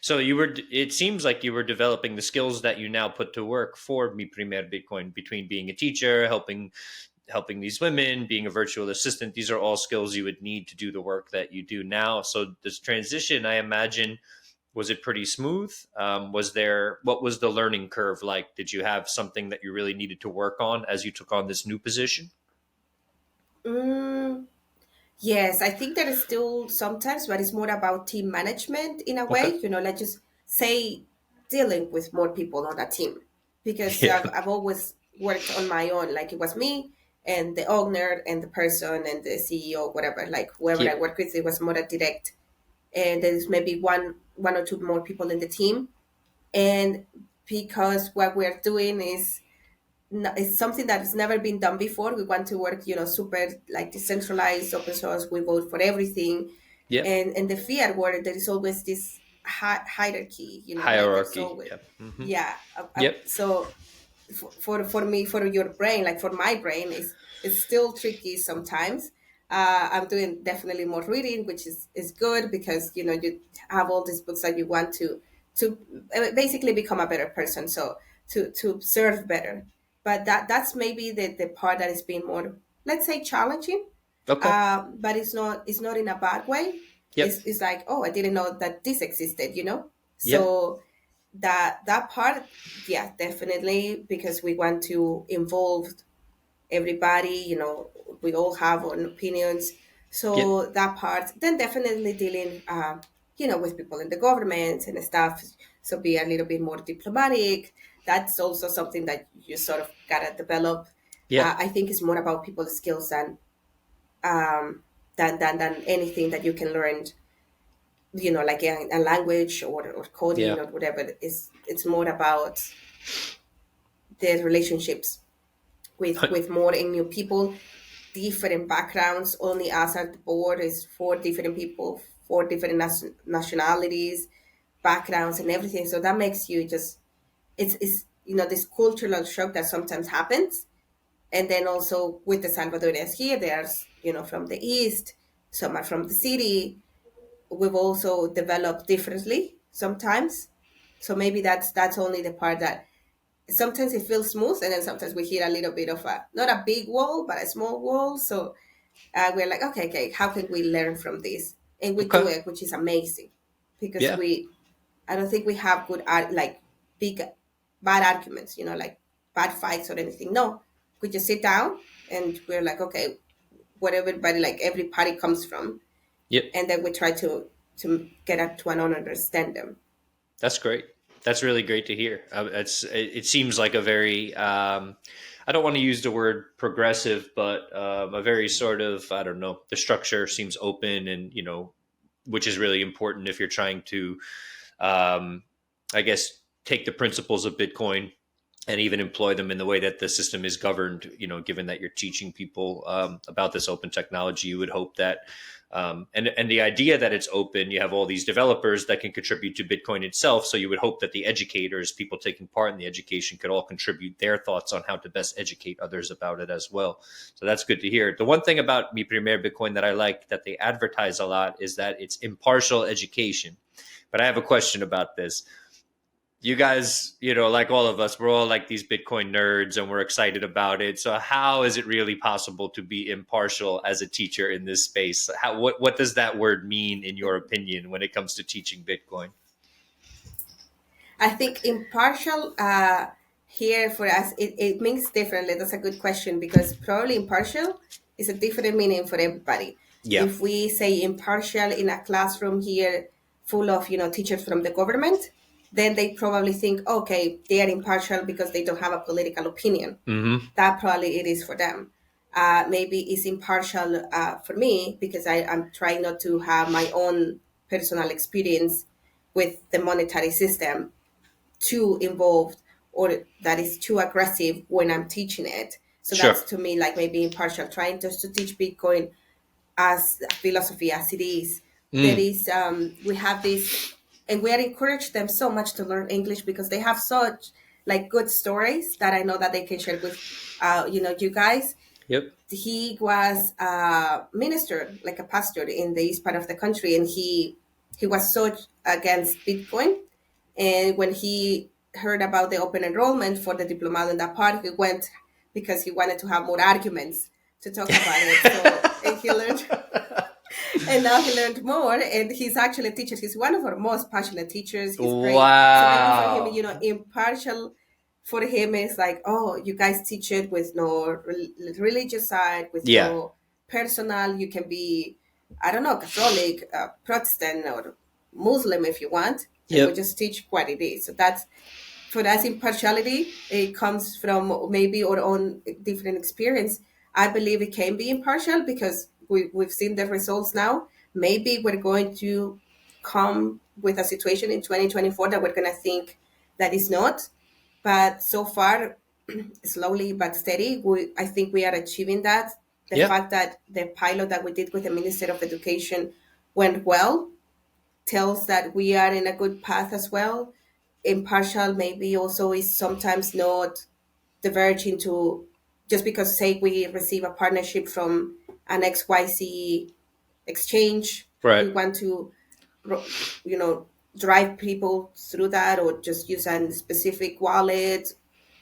Speaker 2: So it seems like you were developing the skills that you now put to work for Mi Primer Bitcoin, between being a teacher, helping these women, being a virtual assistant. These are all skills you would need to do the work that you do now. So this transition, I imagine, was it pretty smooth? What was the learning curve like? Did you have something that you really needed to work on as you took on this new position?
Speaker 1: Mm, yes, I think there is still sometimes, but it's more about team management in a
Speaker 2: Okay.
Speaker 1: way, like just say dealing with more people on a team. Because
Speaker 2: Yeah.
Speaker 1: I've always worked on my own, like it was me and the owner and the person and the CEO, whatever, like whoever I
Speaker 2: Yep.
Speaker 1: work with, it was more a direct. And there's maybe one or two more people in the team. And because what we're doing is it's something that has never been done before. We want to work, super like decentralized, open source. We vote for everything,
Speaker 2: Yep.
Speaker 1: and in the fiat world, there is always this hierarchy. Like there's
Speaker 2: Hierarchy.
Speaker 1: always,
Speaker 2: Yep.
Speaker 1: yeah.
Speaker 2: Yep.
Speaker 1: So for me, for your brain, like for my brain, is still tricky sometimes. I'm doing definitely more reading, which is good because you have all these books that you want to basically become a better person. So to serve better, but that's maybe the part that is being more, let's say, challenging.
Speaker 2: Okay.
Speaker 1: But it's not in a bad way.
Speaker 2: Yep.
Speaker 1: It's like, oh, I didn't know that this existed.
Speaker 2: Yep.
Speaker 1: So that part, yeah, definitely, because we want to involve everybody. We all have our opinions.
Speaker 2: Yep.
Speaker 1: So that part, then definitely dealing, with people in the government and stuff. So be a little bit more diplomatic. That's also something that you sort of gotta develop.
Speaker 2: Yep.
Speaker 1: I think it's more about people skills um, than anything that you can learn. Like a language or
Speaker 2: Yeah.
Speaker 1: coding or whatever. It's more about the relationships with more and new people, different backgrounds. Only us at the board is four different people, four different nationalities, backgrounds, and everything. So that makes you just it's this cultural shock that sometimes happens. And then also with the Salvadorians here, there's from the east, some are from the city. We've also developed differently sometimes. So maybe that's only the part that sometimes it feels smooth, and then sometimes we hit a little bit of a, not a big wall but a small wall. So we're like, okay, how can we learn from this? And we
Speaker 2: Okay.
Speaker 1: do it, which is amazing, because
Speaker 2: Yeah.
Speaker 1: I don't think we have like big bad arguments, like bad fights or anything. No, we just sit down and we're like, okay, whatever everybody, like every party comes from,
Speaker 2: Yep.
Speaker 1: and then we try to get up to an understand them.
Speaker 2: That's great. That's really great to hear. It seems like a very I don't want to use the word progressive, but a very sort of, I don't know. The structure seems open, and which is really important if you're trying to, um, I guess, take the principles of Bitcoin and even employ them in the way that the system is governed. Given that you're teaching people about this open technology, you would hope that, and the idea that it's open, you have all these developers that can contribute to Bitcoin itself. So you would hope that the educators, people taking part in the education, could all contribute their thoughts on how to best educate others about it as well. So that's good to hear. The one thing about Mi Primer Bitcoin that I like that they advertise a lot is that it's impartial education. But I have a question about this. You guys, like all of us, we're all like these Bitcoin nerds and we're excited about it. So how is it really possible to be impartial as a teacher in this space? What does that word mean in your opinion when it comes to teaching Bitcoin?
Speaker 1: I think impartial here for us, it means differently. That's a good question, because probably impartial is a different meaning for everybody.
Speaker 2: Yeah.
Speaker 1: If we say impartial in a classroom here full of teachers from the government, then they probably think, okay, they are impartial because they don't have a political opinion.
Speaker 2: Mm-hmm.
Speaker 1: That probably it is for them. Maybe it's impartial for me because I'm trying not to have my own personal experience with the monetary system too involved, or that is too aggressive when I'm teaching it. So
Speaker 2: Sure.
Speaker 1: that's to me like maybe impartial, trying just to teach Bitcoin as a philosophy as it is. There
Speaker 2: Mm.
Speaker 1: is we have this, and we are encourage them so much to learn English because they have such like good stories that I know that they can share with you guys.
Speaker 2: Yep.
Speaker 1: He was a minister, like a pastor in the east part of the country, and he was so against Bitcoin. And when he heard about the open enrollment for the diplomado in that part, he went because he wanted to have more arguments to talk about it. So and he learned, and now he learned more, and he's actually a teacher. He's one of our most passionate teachers. He's great. So maybe for him,
Speaker 2: Wow.
Speaker 1: impartial for him is like, oh, you guys teach it with no religious side, with
Speaker 2: Yeah.
Speaker 1: no personal. You can be, I don't know, Catholic, Protestant, or Muslim if you want, and we
Speaker 2: Yep.
Speaker 1: just teach what it is. So that's for us impartiality. It comes from maybe our own different experience. I believe it can be impartial because we've seen the results now. Maybe we're going to come with a situation in 2024 that we're going to think that is not, but so far, slowly but steady, I think we are achieving that. The
Speaker 2: Yeah.
Speaker 1: fact that the pilot that we did with the Minister of Education went well tells that we are in a good path as well. Impartial maybe also is sometimes not diverging to just because say we receive a partnership from an XYZ exchange,
Speaker 2: Right.
Speaker 1: we want to you know drive people through that or just use a specific wallet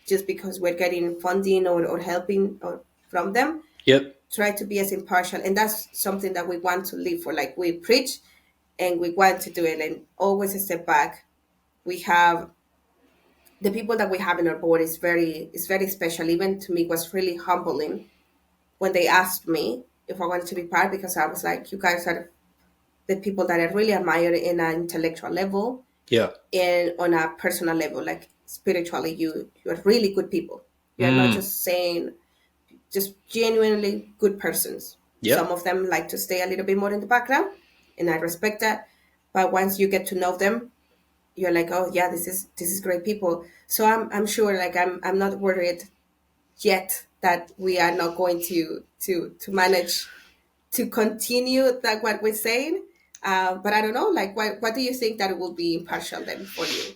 Speaker 1: just because we're getting funding or helping or from them.
Speaker 2: Yep.
Speaker 1: Try to be as impartial, and that's something that we want to live for. Like we preach and we want to do it, and always a step back. We have the people that we have in our board is very special. Even to me, it was really humbling when they asked me if I wanted to be part, because I was like, you guys are the people that I really admire in an intellectual level
Speaker 2: Yeah.
Speaker 1: and on a personal level, like spiritually, you're really good people. You're not
Speaker 2: Mm.
Speaker 1: just saying, just genuinely good persons. Some
Speaker 2: Yep.
Speaker 1: of them like to stay a little bit more in the background, and I respect that. But once you get to know them, you're like, oh yeah, this is great people. So I'm sure, like I'm not worried yet that we are not going to manage to continue that what we're saying. But I don't know, like what do you think that it will be impartial then for you?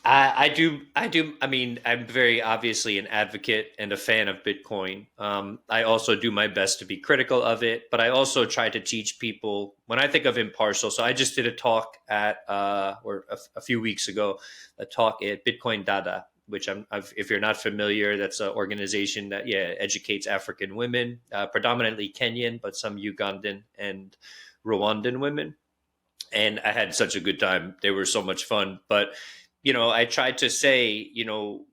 Speaker 2: I do. I do. I mean, I'm very obviously an advocate and a fan of Bitcoin. I also do my best to be critical of it, but I also try to teach people when I think of impartial. So I just did a talk at, or a few weeks ago, a talk at Bitcoin Dada, which if you're not familiar, that's an organization that, educates African women, predominantly Kenyan, but some Ugandan and Rwandan women. And I had such a good time. They were so much fun. But, I tried to say,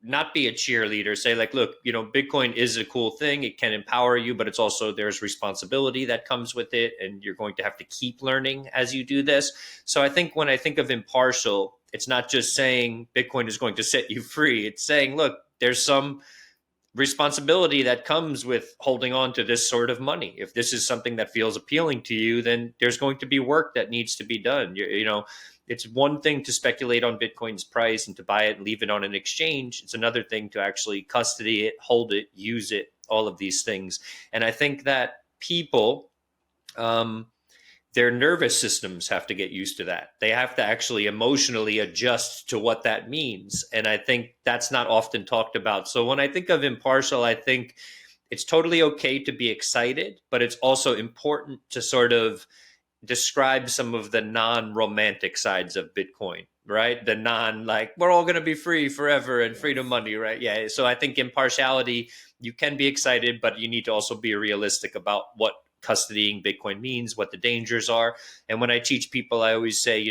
Speaker 2: not be a cheerleader, say, like, look, Bitcoin is a cool thing. It can empower you, but it's also, there's responsibility that comes with it. And you're going to have to keep learning as you do this. So I think when I think of impartial, it's not just saying Bitcoin is going to set you free. It's saying, look, there's some responsibility that comes with holding on to this sort of money. If this is something that feels appealing to you, then there's going to be work that needs to be done. It's one thing to speculate on Bitcoin's price and to buy it and leave it on an exchange. It's another thing to actually custody it, hold it, use it, all of these things. And I think that people, their nervous systems have to get used to that. They have to actually emotionally adjust to what that means. And I think that's not often talked about. So when I think of impartial, I think it's totally okay to be excited, but it's also important to sort of describe some of the non-romantic sides of Bitcoin, right? The non, like, we're all going to be free forever and freedom money, right? Yeah. So I think impartiality, you can be excited, but you need to also be realistic about what custodying Bitcoin means, what the dangers are. And when I teach people, I always say,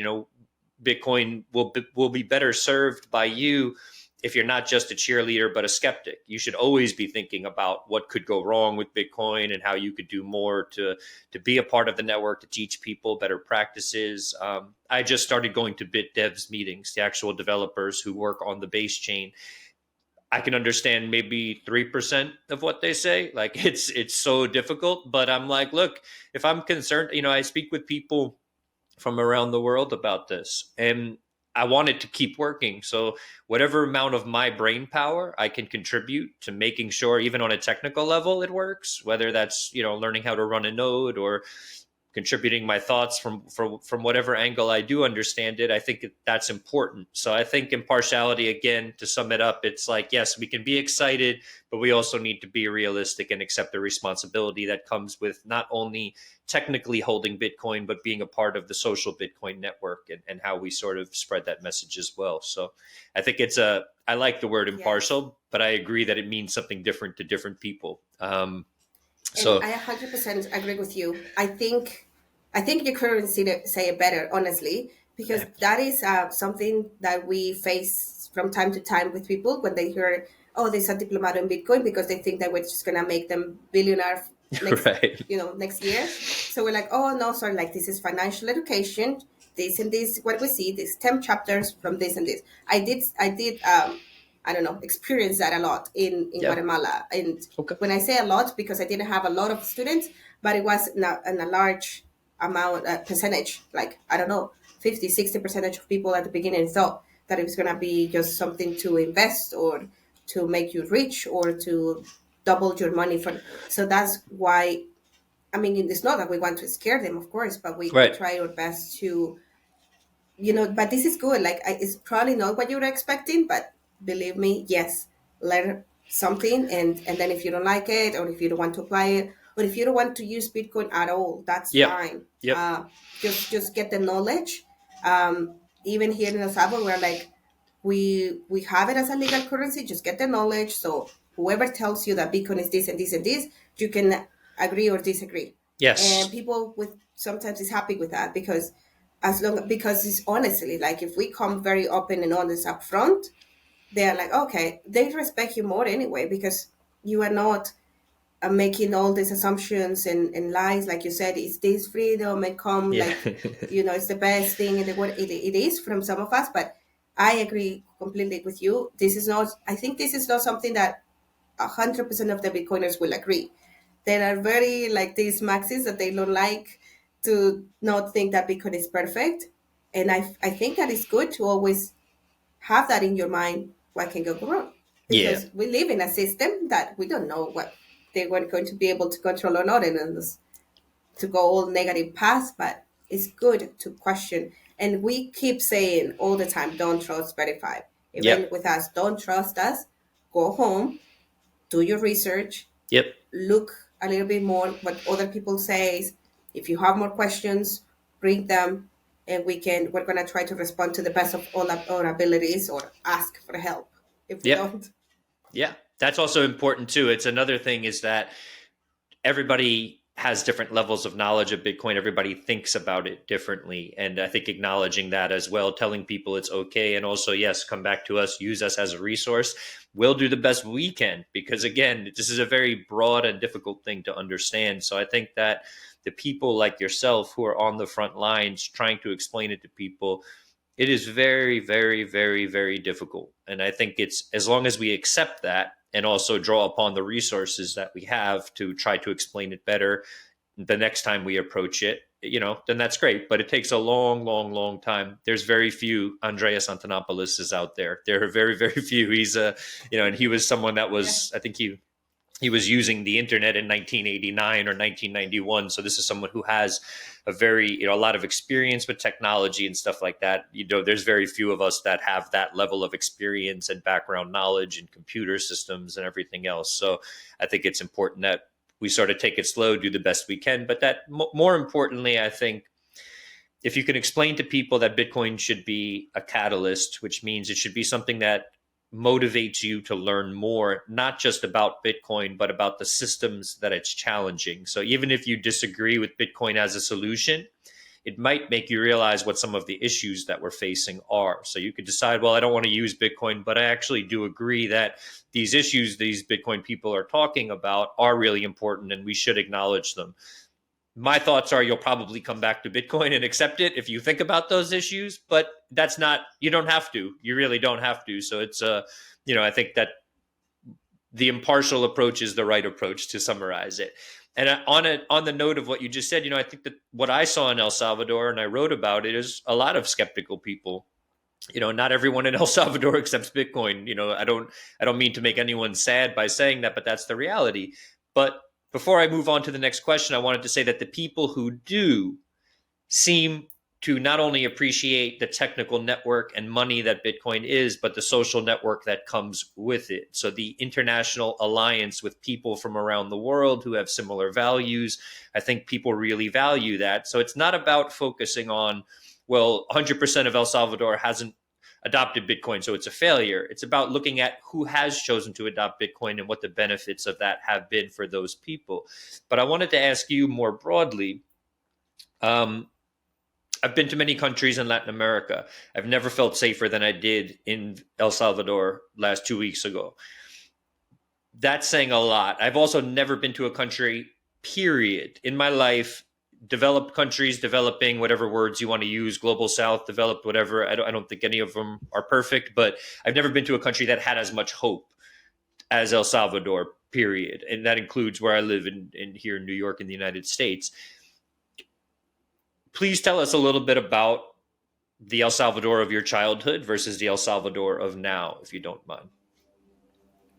Speaker 2: Bitcoin will be better served by you if you're not just a cheerleader but a skeptic. You should always be thinking about what could go wrong with Bitcoin and how you could do more to be a part of the network, to teach people better practices. I just started going to BitDevs meetings, the actual developers who work on the base chain. I can understand maybe 3% of what they say. Like it's so difficult, but I'm like, look, if I'm concerned, I speak with people from around the world about this, and I want it to keep working. So whatever amount of my brain power I can contribute to making sure, even on a technical level, it works, whether that's, learning how to run a node or contributing my thoughts from whatever angle I do understand it, I think that's important. So I think impartiality, again, to sum it up, it's like, yes, we can be excited, but we also need to be realistic and accept the responsibility that comes with not only technically holding Bitcoin, but being a part of the social Bitcoin network, and how we sort of spread that message as well. So I think I like the word
Speaker 1: Yes.
Speaker 2: impartial, but I agree that it means something different to different people.
Speaker 1: And
Speaker 2: So
Speaker 1: I 100% agree with you. I think you couldn't say it better, honestly, because that is something that we face from time to time with people when they hear, oh, there's a diplomat in Bitcoin, because they think that we're just gonna make them billionaire next,
Speaker 2: right.
Speaker 1: next year. So we're like, oh no, sorry, like this is financial education. This and this, what we see, these 10 chapters from this and this. I did I don't know, experience that a lot in
Speaker 2: Yeah.
Speaker 1: Guatemala. And
Speaker 2: Okay.
Speaker 1: when I say a lot, because I didn't have a lot of students, but it was in a large amount, percentage, like, I don't know, 50, 60% of people at the beginning thought that it was going to be just something to invest or to make you rich or to double your money for. So that's why, I mean, it's not that we want to scare them, of course, but we
Speaker 2: Right.
Speaker 1: try our best to, but this is good. Like, it's probably not what you were expecting, but believe me, yes, learn something, and then if you don't like it, or if you don't want to apply it, or if you don't want to use Bitcoin at all, that's
Speaker 2: Yep.
Speaker 1: fine.
Speaker 2: Yep.
Speaker 1: Just get the knowledge. Even here in El Salvador, we're like, we have it as a legal currency. Just get the knowledge. So whoever tells you that Bitcoin is this and this and this, you can agree or disagree. And
Speaker 2: Yes.
Speaker 1: people with sometimes is happy with that, because it's honestly, like, if we come very open and honest up front, they're like, okay, they respect you more anyway, because you are not making all these assumptions and lies, like you said, is this freedom and come,
Speaker 2: Yeah.
Speaker 1: like, it's the best thing in the world. It is from some of us, but I agree completely with you. This is not, I think this is not something that 100% of the Bitcoiners will agree. There are very, like, these maxis that they don't like to not think that Bitcoin is perfect. And I think that it's good to always have that in your mind, what can go wrong,
Speaker 2: Yeah.
Speaker 1: because we live in a system that we don't know what they were going to be able to control or not, and to go all negative paths. But it's good to question, and we keep saying all the time, don't trust, verify. Even
Speaker 2: Yep.
Speaker 1: with us, don't trust us. Go home, do your research,
Speaker 2: Yep.
Speaker 1: look a little bit more what other people say. If you have more questions, bring them, and we're gonna try to respond to the best of all our abilities, or ask for help if we
Speaker 2: Yep.
Speaker 1: don't.
Speaker 2: Yeah. That's also important too. It's another thing is that everybody has different levels of knowledge of Bitcoin. Everybody thinks about it differently. And I think acknowledging that as well, telling people it's okay. And also, yes, come back to us, use us as a resource. We'll do the best we can, because again, this is a very broad and difficult thing to understand. So I think that the people like yourself who are on the front lines trying to explain it to people, it is very, very, very, very difficult. And I think it's, as long as we accept that and also draw upon the resources that we have to try to explain it better the next time we approach it, then that's great. But it takes a long, long, long time. There's very few Andreas Antonopoulos is out there. There are very, very few. He's and he was someone that
Speaker 1: Yeah.
Speaker 2: was, I think he was using the internet in 1989 or 1991. So this is someone who has a very, a lot of experience with technology and stuff like that. There's very few of us that have that level of experience and background knowledge in computer systems and everything else. So I think it's important that we sort of take it slow, do the best we can. But that more importantly, I think if you can explain to people that Bitcoin should be a catalyst, which means it should be something that motivates you to learn more, not just about Bitcoin, but about the systems that it's challenging. So even if you disagree with Bitcoin as a solution, it might make you realize what some of the issues that we're facing are. So you could decide, well, I don't want to use Bitcoin, but I actually do agree that these issues these Bitcoin people are talking about are really important and we should acknowledge them. My thoughts are you'll probably come back to Bitcoin and accept it if you think about those issues, but that's not, you don't have to. You really don't have to. So it's, I think that the impartial approach is the right approach to summarize it. And on the note of what you just said, I think that what I saw in El Salvador and I wrote about it is a lot of skeptical people not everyone in El Salvador accepts Bitcoin. I don't mean to make anyone sad by saying that, but that's the reality. But before I move on to the next question, I wanted to say that the people who do seem to not only appreciate the technical network and money that Bitcoin is, but the social network that comes with it. So the international alliance with people from around the world who have similar values, I think people really value that. So it's not about focusing on, well, 100% of El Salvador hasn't adopted Bitcoin, so it's a failure. It's about looking at who has chosen to adopt Bitcoin and what the benefits of that have been for those people. But I wanted to ask you more broadly. I've been to many countries in Latin America. I've never felt safer than I did in El Salvador last 2 weeks ago. That's saying a lot. I've also never been to a country, period, in my life. Developed countries, developing, whatever words you want to use, global south, developed, whatever. I don't think any of them are perfect, but I've never been to a country that had as much hope as El Salvador, period. And that includes where I live in here in New York in the United States. Please tell us a little bit about the El Salvador of your childhood versus the El Salvador of now, if you don't mind.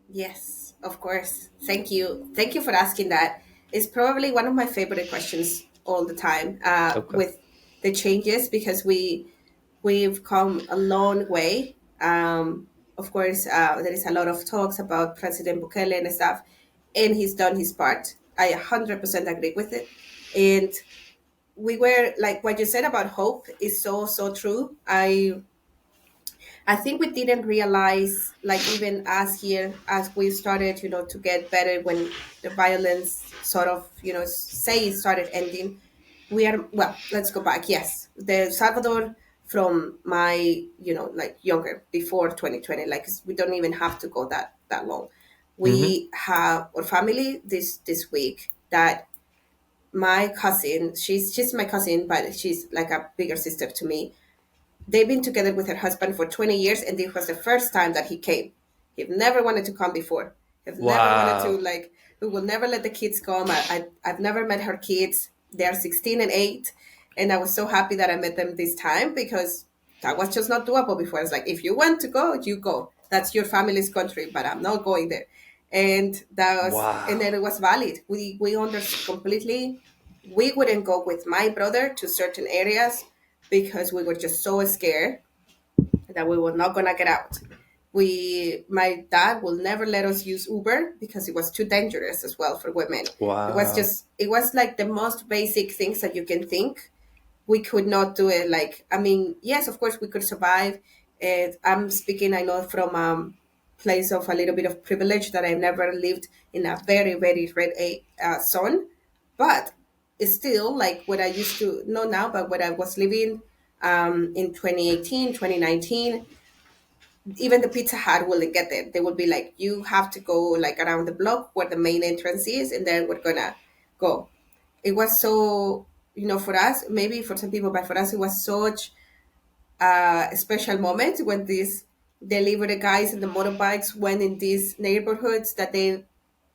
Speaker 1: Yes, of course. Thank you. Thank you for asking that. It's probably one of my favorite questions all the time,
Speaker 2: Okay.
Speaker 1: with the changes, because we've come a long way. Of course, there is a lot of talks about President Bukele and stuff, and he's done his part. I 100% agree with it. And we were like, what you said about hope is so, so true. I think we didn't realize, like, even as here, as we started, to get better, when the violence sort of, say it started ending. We are, well, let's go back. Yes, the Salvador from my, like, younger, before 2020, like, we don't even have to go that long.
Speaker 2: Mm-hmm.
Speaker 1: We have our family this week that my cousin, she's my cousin, but she's like a bigger sister to me. They've been together with her husband for 20 years, and this was the first time that he came. He've never wanted to come before. He've never wanted to,
Speaker 2: Wow.
Speaker 1: like, we will never let the kids come. I've never met her kids. They're 16 and 8. And I was so happy that I met them this time, because that was just not doable before. It's like, if you want to go, you go. That's your family's country, but I'm not going there. And then
Speaker 2: Wow.
Speaker 1: it was valid. We understood completely. We wouldn't go with my brother to certain areas because we were just so scared that we were not gonna get out. My dad will never let us use Uber because it was too dangerous as well for women.
Speaker 2: Wow.
Speaker 1: It was like the most basic things that you can think. We could not do it. Like, I mean, yes, of course we could survive. And I'm speaking, I know, from place of a little bit of privilege, that I've never lived in a very, very red zone. But it's still like what I used to know now, but what I was living in 2018, 2019. Even the Pizza Hut wouldn't get there. They would be like, you have to go like around the block where the main entrance is, and then we're gonna go. It was so, for us, maybe for some people, but for us, it was such a special moment when these delivery guys and the motorbikes went in these neighborhoods that they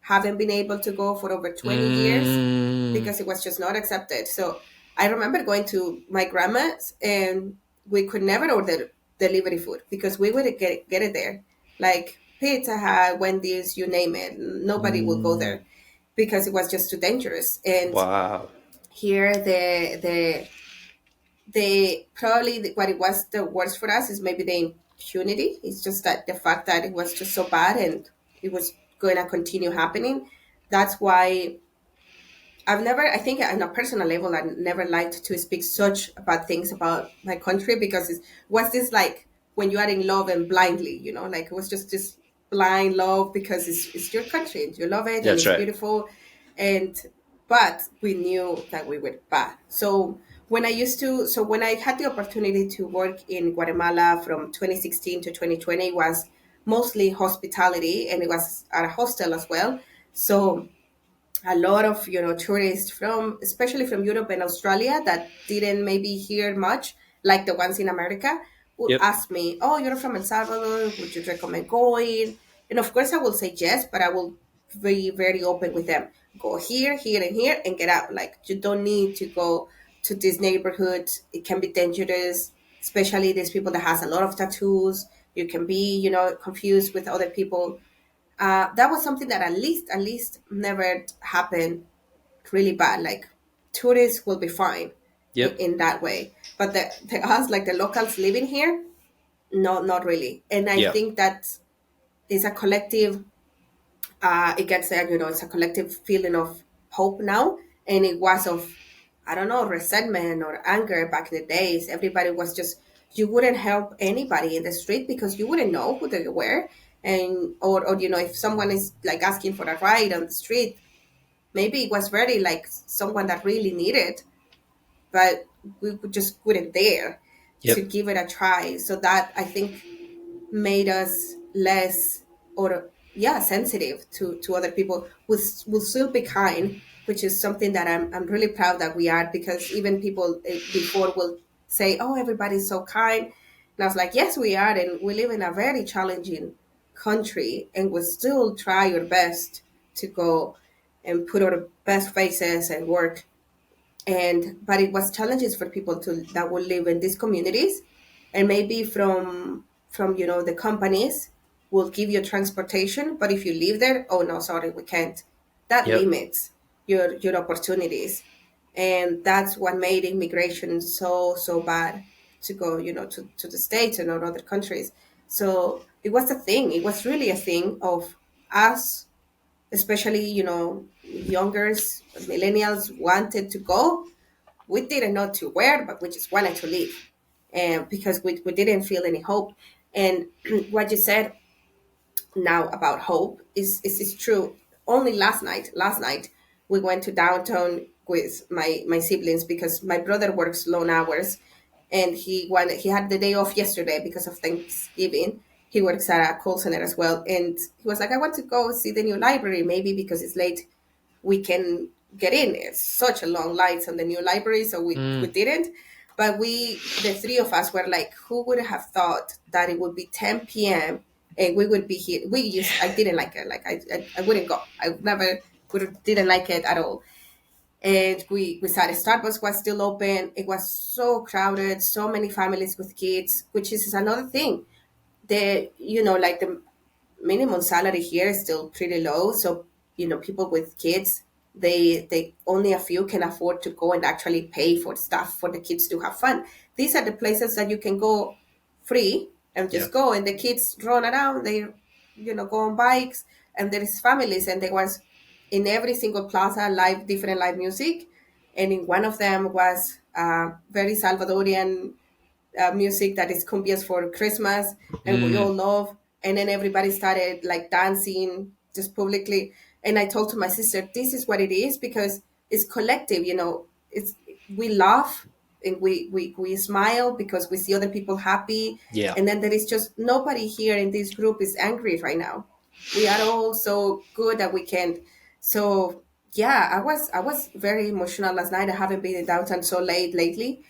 Speaker 1: haven't been able to go for over 20 years,
Speaker 2: Mm.
Speaker 1: because it was just not accepted. So I remember going to my grandma's, and we could never order delivery food because we wouldn't get it there. Like Pizza Hut, Wendy's, you name it. Nobody will go
Speaker 2: Mm.
Speaker 1: there because it was just too dangerous. And
Speaker 2: Wow.
Speaker 1: here, probably what it was the worst for us is maybe the impunity. It's just that the fact that it was just so bad, and it was going to continue happening. That's why I think on a personal level, I never liked to speak such bad things about my country, because it was this like when you are in love and blindly, like it was just this blind love because it's your country and you love it and
Speaker 2: That's
Speaker 1: it's
Speaker 2: right.
Speaker 1: beautiful. And, but we knew that we were bad. So when I had the opportunity to work in Guatemala from 2016 to 2020, was mostly hospitality, and it was at a hostel as well. So a lot of tourists from, especially from Europe and Australia, that didn't maybe hear much, like the ones in America, would
Speaker 2: Yep.
Speaker 1: ask me, oh, you're from El Salvador, would you recommend going? And of course I will say yes, but I will be very open with them. Go here, here, and here, and get out. Like, you don't need to go to this neighborhood. It can be dangerous. especially these people that has a lot of tattoos. You can be, confused with other people. That was something that at least never happened really bad. Like tourists will be fine
Speaker 2: Yep.
Speaker 1: in that way, but the us like the locals living here, no, not really. And I
Speaker 2: Yep.
Speaker 1: think that is a collective. It gets there, it's a collective feeling of hope now, and it was of, I don't know, resentment or anger back in the days. Everybody was just, you wouldn't help anybody in the street because you wouldn't know who they were, and or if someone is like asking for a ride on the street, maybe it was very like someone that really needed, but we just wouldn't dare to
Speaker 2: Yep.
Speaker 1: give it a try. So that, I think, made us less, or yeah, sensitive to other people. Will still be kind, which is something that I'm really proud that we are, because even people before will say, oh, everybody's so kind, and I was like, yes, we are, and we live in a very challenging country, and we still try our best to go and put our best faces and work. And but it was challenges for people to that will live in these communities, and maybe from the companies will give you transportation, but if you live there, oh no, sorry, we can't. That
Speaker 2: Yep.
Speaker 1: limits your opportunities, and that's what made immigration so bad, to go to the states and other countries. So it was a thing, it was really a thing of us, especially youngers, millennials, wanted to go. We didn't know to where, but we just wanted to leave, and because we didn't feel any hope. And what you said now about hope is true. Only last night we went to downtown with my siblings, because my brother works long hours, and he had the day off yesterday because of Thanksgiving. He works at a call center as well, and he was like, I want to go see the new library, maybe because it's late we can get in. It's such a long lines on the new library, so we
Speaker 2: Mm.
Speaker 1: didn't. But the three of us were like, who would have thought that it would be 10 p.m. and we would be here? I didn't like it. Like I wouldn't go. I never didn't like it at all. And we saw the Starbucks was still open. It was so crowded, so many families with kids, which is another thing. Like the minimum salary here is still pretty low, so people with kids, they only a few can afford to go and actually pay for stuff for the kids to have fun. These are the places that you can go free and just
Speaker 2: Yep.
Speaker 1: go, and the kids run around, they go on bikes, and there is families, and there was in every single plaza live different live music, and in one of them was very Salvadorian music that is cumbias for Christmas, and we
Speaker 2: Mm.
Speaker 1: all love. And then everybody started like dancing just publicly. And I told to my sister, this is what it is, because it's collective. It's we laugh and we smile because we see other people happy,
Speaker 2: Yeah.
Speaker 1: and then there is just nobody here in this group is angry right now. We are all so good that we can. So yeah, I was very emotional last night. I haven't been in downtown so late lately,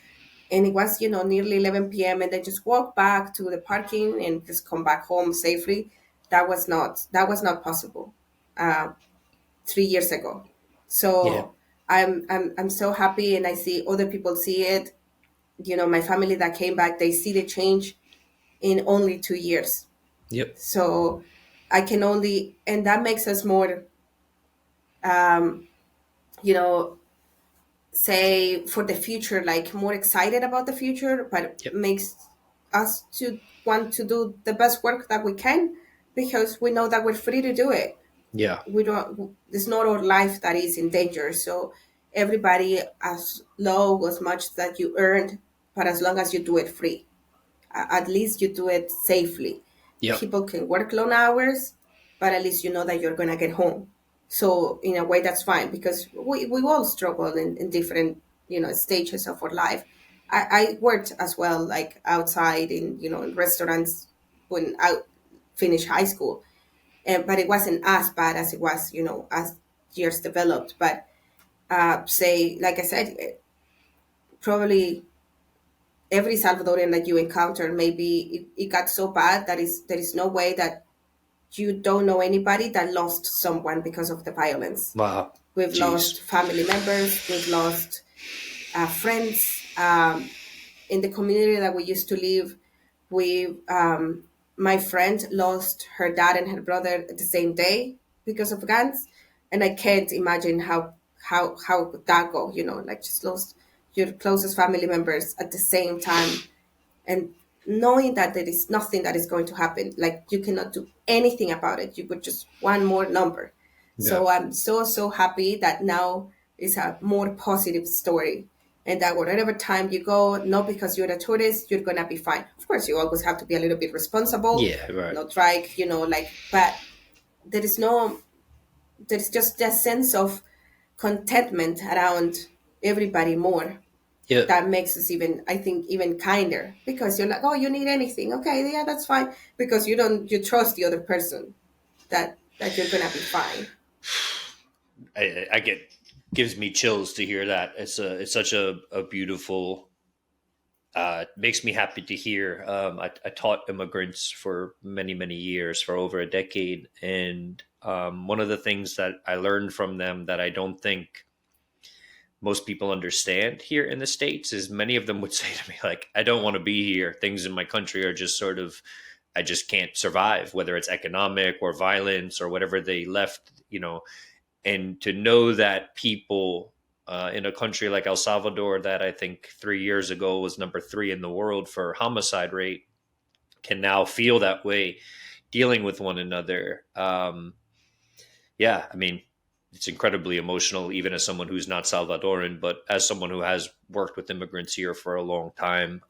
Speaker 1: and it was nearly 11 p.m., and then just walk back to the parking and just come back home safely. That was not possible, uh, 3 years ago.
Speaker 2: Yeah.
Speaker 1: So I'm so happy, and I see other people see it. My family that came back, they see the change in only 2 years.
Speaker 2: Yep.
Speaker 1: So I can only, and that makes us more, um, you know say, for the future, like more excited about the future, but
Speaker 2: Yep.
Speaker 1: makes us to want to do the best work that we can, because we know that we're free to do it.
Speaker 2: Yeah.
Speaker 1: We don't, it's not our life that is in danger. So everybody, as low as much that you earned, but as long as you do it free, at least you do it safely.
Speaker 2: Yep.
Speaker 1: People can work long hours, but at least you know that you're going to get home. So in a way, that's fine, because we all struggle in different stages of our life. I worked as well, like outside in restaurants when I finished high school, but it wasn't as bad as it was as years developed. But say, like I said, probably every Salvadorian that you encounter, maybe it got so bad that there is no way that you don't know anybody that lost someone because of the violence.
Speaker 2: Wow.
Speaker 1: We've
Speaker 2: Jeez.
Speaker 1: lost family members, we've lost friends. in the community that we used to live, we my friend lost her dad and her brother the same day because of guns, and I can't imagine how would that go. Like just lost your closest family members at the same time, and knowing that there is nothing that is going to happen, like you cannot do anything about it. You were just one more number.
Speaker 2: Yeah.
Speaker 1: So I'm so happy that now is a more positive story, and that whatever time you go, not because you're a tourist, you're gonna be fine. Of course, you always have to be a little bit responsible,
Speaker 2: Yeah, right.
Speaker 1: not like but there is no, there's just a sense of contentment around everybody more,
Speaker 2: Yeah.
Speaker 1: that makes us even, I think, even kinder, because you're like, oh, you need anything, okay, yeah, that's fine, because you trust the other person that you're gonna be fine.
Speaker 2: I get, gives me chills to hear that. It's such a beautiful, makes me happy to hear. I taught immigrants for many years, for over a decade, and one of the things that I learned from them that I don't think most people understand here in the States is many of them would say to me, like, I don't want to be here. Things in my country are just sort of, I just can't survive, whether it's economic or violence or whatever they left, and to know that people in a country like El Salvador, that I think 3 years ago was number 3 in the world for homicide rate, can now feel that way dealing with one another. Yeah, I mean, it's incredibly emotional, even as someone who's not Salvadoran, but as someone who has worked with immigrants here for a long time.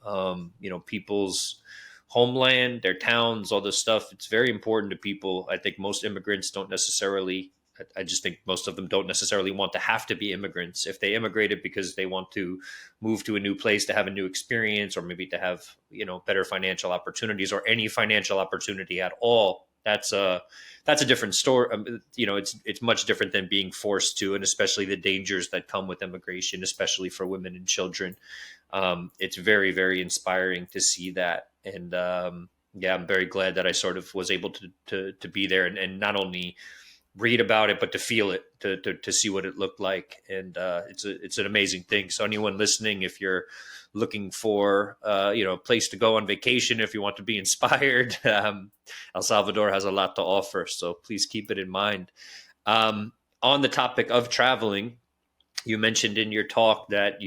Speaker 2: People's homeland, their towns, all this stuff, it's very important to people. I think most immigrants don't necessarily, I just think most of them don't necessarily want to have to be immigrants. If they immigrated because they want to move to a new place to have a new experience, or maybe to have, better financial opportunities, or any financial opportunity at all, that's a different story. It's much different than being forced to, and especially the dangers that come with immigration, especially for women and children. It's very, very inspiring to see that. And yeah, I'm very glad that I sort of was able to be there, and not only read about it, but to feel it, to see what it looked like. And it's an amazing thing. So anyone listening, if you're looking for a place to go on vacation, if you want to be inspired, El Salvador has a lot to offer. So please keep it in mind. On the topic of traveling, you mentioned in your talk that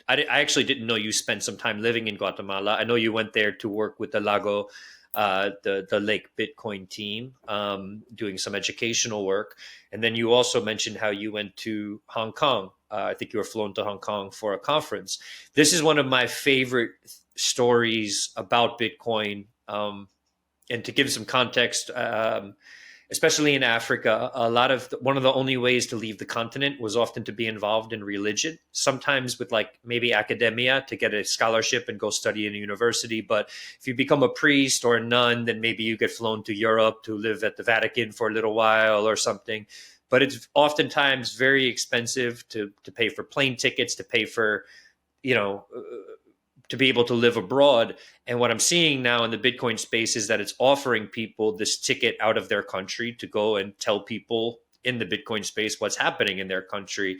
Speaker 2: I actually didn't know you spent some time living in Guatemala. I know you went there to work with the Lago, the Lake Bitcoin team, doing some educational work. And then you also mentioned how you went to Hong Kong. I think you were flown to Hong Kong for a conference. This is one of my favorite stories about Bitcoin. And to give some context, especially in Africa, one of the only ways to leave the continent was often to be involved in religion, sometimes with like maybe academia to get a scholarship and go study in a university. But if you become a priest or a nun, then maybe you get flown to Europe to live at the Vatican for a little while or something. But it's oftentimes very expensive to pay for plane tickets, to pay for, to be able to live abroad. And what I'm seeing now in the Bitcoin space is that it's offering people this ticket out of their country to go and tell people in the Bitcoin space what's happening in their country.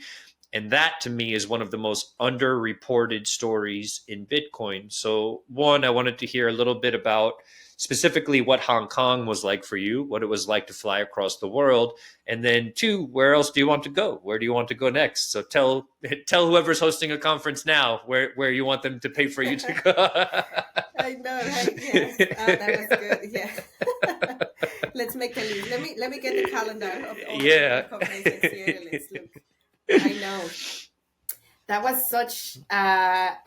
Speaker 2: And that to me is one of the most underreported stories in Bitcoin. So one, I wanted to hear a little bit about specifically what Hong Kong was like for you, what it was like to fly across the world. And then two, where else do you want to go? Where do you want to go next? So tell whoever's hosting a conference now where you want them to pay for you to go.
Speaker 1: I know, right? Yes. That was good. Yeah. Let's make a list. Let me get the calendar of all the conferences here. Let's look. I know. That was such an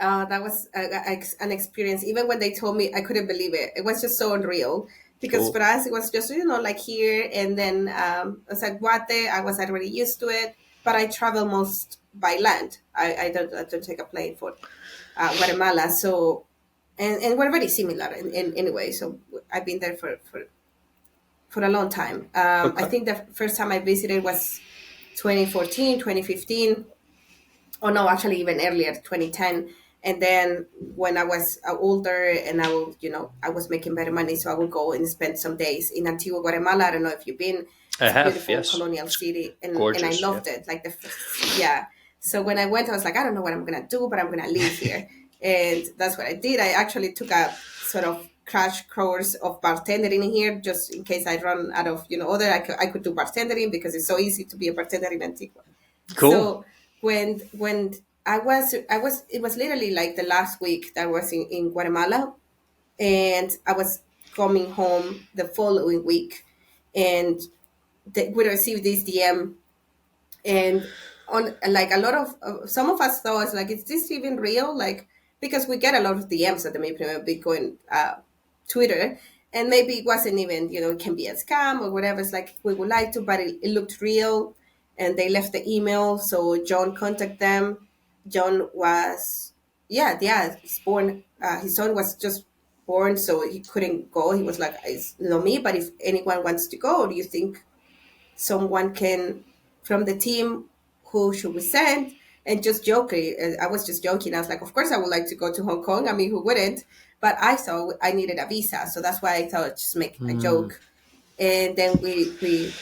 Speaker 1: experience. Even when they told me, I couldn't believe it. It was just so unreal, because
Speaker 2: Cool.
Speaker 1: for us it was just like here, and then I was at Guate. I was already used to it, but I travel most by land. I don't take a plane for Guatemala. So and we're very similar in anyway. So I've been there for a long time. I think the first time I visited was 2014, 2015. Oh no, actually even earlier, 2010. And then when I was older, and I was making better money, so I would go and spend some days in Antigua, Guatemala. I don't know if you've been. It's a beautiful colonial city, and I loved it. Like yeah. So when I went, I was like, I don't know what I'm gonna do, but I'm gonna live here. And that's what I did. I actually took a sort of crash course of bartending here, just in case I run out of other. I could do bartending because it's so easy to be a bartender in Antigua.
Speaker 2: Cool.
Speaker 1: So when I was it was literally like the last week that I was in Guatemala, and I was coming home the following week, and we received this DM, and on like a lot of some of us thought like, is this even real? Like, because we get a lot of DMs at the Bitcoin Twitter, and maybe it wasn't even, it can be a scam or whatever. It's like we would like to, but it looked real, and they left the email. So John contacted them. John was, yeah, he's born. His son was just born, so he couldn't go. He was like, it's not me, but if anyone wants to go, do you think someone can from the team, who should we send? And just joking, I was just joking. I was like, of course I would like to go to Hong Kong. I mean, who wouldn't? But I thought I needed a visa, so that's why I thought I'd just make a
Speaker 2: Mm.
Speaker 1: joke. And then we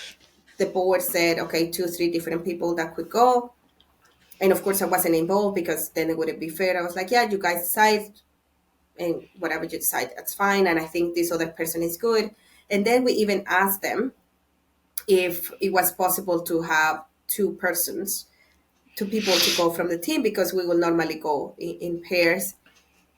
Speaker 1: the board said, okay, 2 3 different people that could go. And of course I wasn't involved, because then it wouldn't be fair. I was like, yeah, you guys decide, and whatever you decide, that's fine. And I think this other person is good. And then we even asked them if it was possible to have two people to go from the team, because we will normally go in pairs.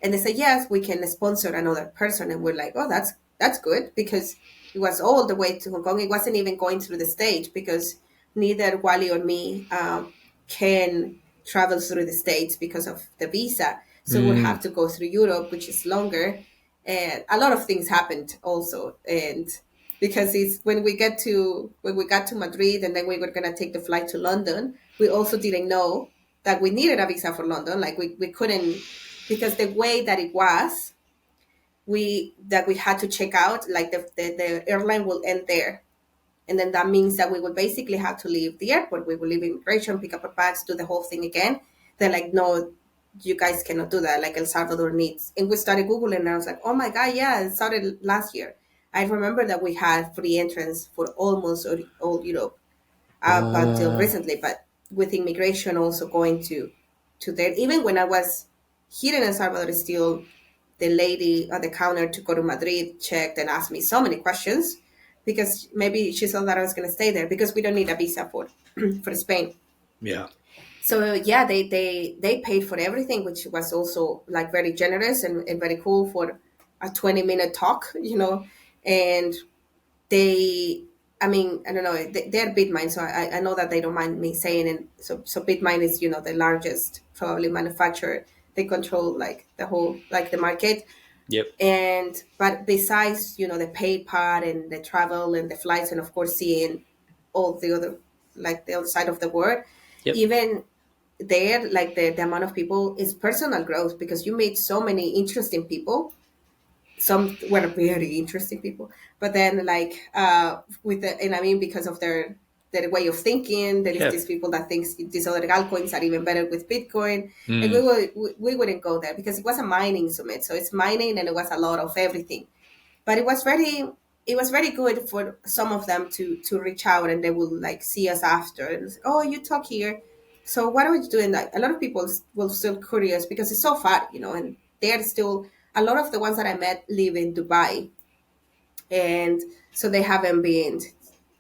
Speaker 1: And they said, yes, we can sponsor another person. And we're like, oh, that's good, because it was all the way to Hong Kong. It wasn't even going through the state, because neither Wally or me can travel through the states because of the visa. So we'll
Speaker 2: Mm.
Speaker 1: have to go through Europe, which is longer. And a lot of things happened also. And because it's when we got to Madrid, and then we were gonna take the flight to London, we also didn't know that we needed a visa for London. Like we couldn't, because the way that it was, we had to check out, like the airline will end there, and then that means that we will basically have to leave the airport. We will leave immigration, pick up our bags, do the whole thing again. They're like, no, you guys cannot do that. Like El Salvador needs, and we started googling, and I was like, oh my god, yeah, it started last year. I remember that we had free entrance for almost all Europe up until
Speaker 2: Uh,
Speaker 1: recently, but with immigration also going to there. Even when I was here in El Salvador, still the lady at the counter to go to Madrid checked and asked me so many questions, because maybe she thought that I was going to stay there, because we don't need a visa for for Spain.
Speaker 2: yeah.
Speaker 1: So yeah, they paid for everything, which was also like very generous, and very cool for a 20-minute talk, and they, I mean, I don't know, they're Bitmine, so I know that they don't mind me saying it. So Bitmine is, the largest probably manufacturer. They control like the whole, like the market.
Speaker 2: Yep.
Speaker 1: And but besides, the paid part and the travel and the flights, and of course seeing all the other, like the other side of the world,
Speaker 2: Yep.
Speaker 1: even there, like the amount of people is personal growth, because you meet so many interesting people. Some were very interesting people, but then like with the, and I mean, because of their way of thinking, there is
Speaker 2: Yeah.
Speaker 1: these people that thinks these other altcoins are even better with Bitcoin. And
Speaker 2: Mm.
Speaker 1: we wouldn't go there, because it was a mining summit, so it's mining, and it was a lot of everything. But it was very good for some of them to reach out, and they will like see us after, and say, oh, you talk here, so what are you doing? Like a lot of people will still curious, because it's so far, and they're still, a lot of the ones that I met live in Dubai, and so they haven't been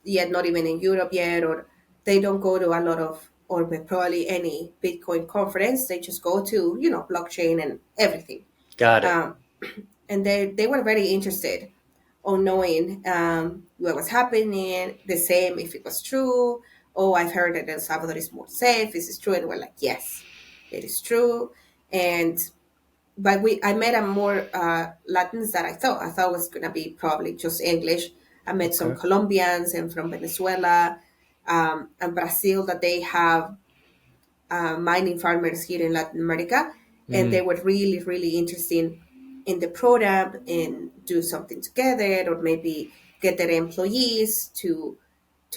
Speaker 1: yet, not even in Europe yet, or they don't go to a lot of, or probably any Bitcoin conference. They just go to blockchain and everything.
Speaker 2: Got it.
Speaker 1: um, and they were very interested on knowing what was happening, the same if it was true. Oh, I've heard that El Salvador is more safe. Is this true? And we're like, yes, it is true. And but I met a more Latins that I thought was gonna be probably just English. I met some
Speaker 2: Okay.
Speaker 1: Colombians and from Venezuela, and Brazil, that they have mining farmers here in Latin America, and
Speaker 2: Mm.
Speaker 1: they were really, really interested in the program and do something together, or maybe get their employees to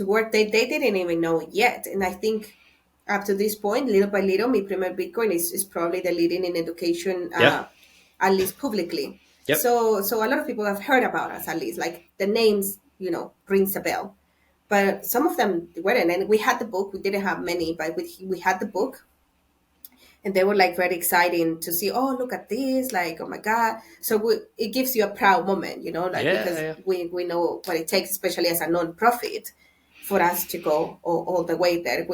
Speaker 1: work. They didn't even know it yet, and I think up to this point, little by little, miprimerbitcoin is probably the leading in education,
Speaker 2: Yeah.
Speaker 1: at least publicly.
Speaker 2: Yep.
Speaker 1: So a lot of people have heard about us, at least like the names, rings a bell, but some of them weren't. And we had the book. We didn't have many, but we had the book. and they were like very exciting to see, oh, look at this, like, oh my god. So it gives you a proud moment, like,
Speaker 2: Yeah,
Speaker 1: because
Speaker 2: yeah.
Speaker 1: we know what it takes, especially as a non-profit, for us to go all the way there.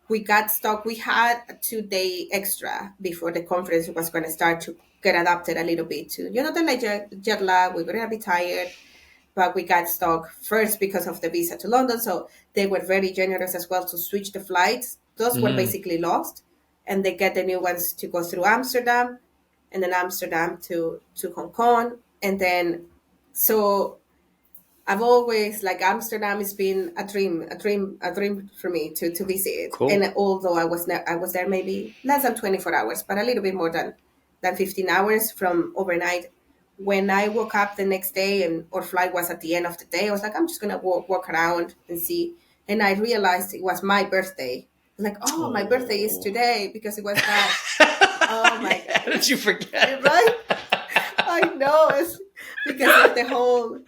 Speaker 1: We got stuck. We had a 2 day extra before the conference was going to start, to get adapted a little bit to, the like jet lag. We were going to be tired, but we got stuck first because of the visa to London. So they were very generous as well to switch the flights. Those were
Speaker 2: Mm.
Speaker 1: basically lost, and they get the new ones to go through Amsterdam, and then Amsterdam to Hong Kong, and then so I've always, like, Amsterdam has been a dream for me to visit.
Speaker 2: Cool.
Speaker 1: And although I was there maybe less than 24 hours, but a little bit more than 15 hours from overnight. When I woke up the next day and our flight was at the end of the day, I was like, I'm just gonna walk around and see. And I realized it was my birthday. I was like, oh, my birthday is
Speaker 2: Oh.
Speaker 1: today, because it was that. Oh my
Speaker 2: Yeah,
Speaker 1: god,
Speaker 2: did you forget?
Speaker 1: right? I know, it's because of the whole.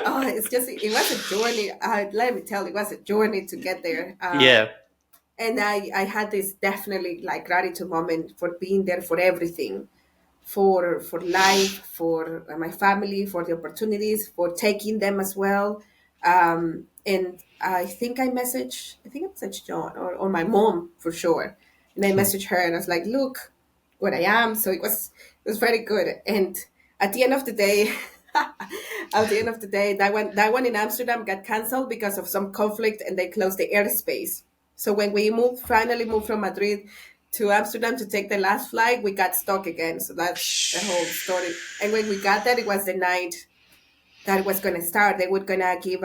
Speaker 1: Oh, it's just, it was a journey. Let me tell you, it was a journey to get there.
Speaker 2: Yeah.
Speaker 1: And I had this definitely like gratitude moment for being there, for everything, for life, for my family, for the opportunities, for taking them as well. And I think I messaged John, or my mom for sure. And I messaged her and I was like, look what I am. So it was very good. And at the end of the day, at the end of the day, that one in Amsterdam got canceled because of some conflict, and they closed the airspace. So when we finally moved from Madrid to Amsterdam to take the last flight, we got stuck again. So that's the whole story. And when we got there, it was the night that it was gonna start. They were gonna give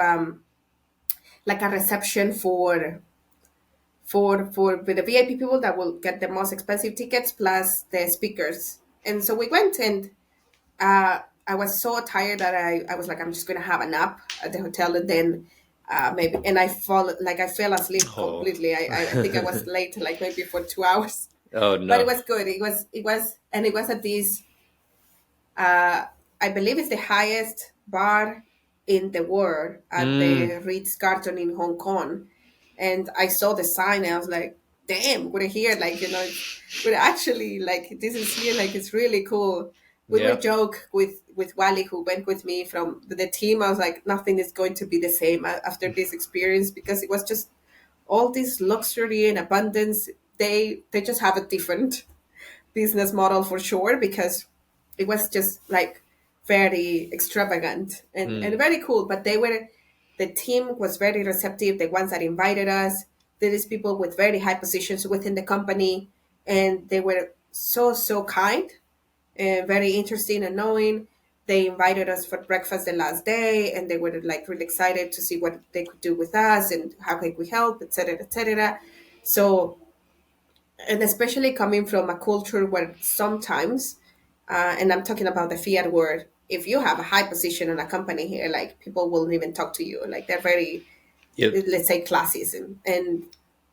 Speaker 1: like a reception for the VIP people that will get the most expensive tickets, plus the speakers. And so we went, and uh, I was so tired that I was like, I'm just gonna have a nap at the hotel, and then maybe, and I fell asleep
Speaker 2: Oh.
Speaker 1: completely. I think I was late, like maybe for 2 hours,
Speaker 2: Oh
Speaker 1: but
Speaker 2: no.
Speaker 1: it was good. And it was at this. Uh, I believe it's the highest bar in the world, at
Speaker 2: Mm.
Speaker 1: the Ritz Carlton in Hong Kong. And I saw the sign, and I was like, damn, we're here. Like, we're actually, like, this is here. Like, it's really cool. We were
Speaker 2: Yeah.
Speaker 1: joke with Wally, who went with me from the team. I was like, nothing is going to be the same after this experience, because it was just all this luxury and abundance. They just have a different business model for sure, because it was just like very extravagant and
Speaker 2: Mm.
Speaker 1: very cool. But the team was very receptive, the ones that invited us. There is people with very high positions within the company, and they were so kind and very interesting and knowing. They invited us for breakfast the last day, and they were like really excited to see what they could do with us and how can we help, etc., etc. So, and especially coming from a culture where sometimes, and I'm talking about the fiat world, if you have a high position in a company here, like, people won't even talk to you. Like, they're very,
Speaker 2: Yep.
Speaker 1: let's say, classism. And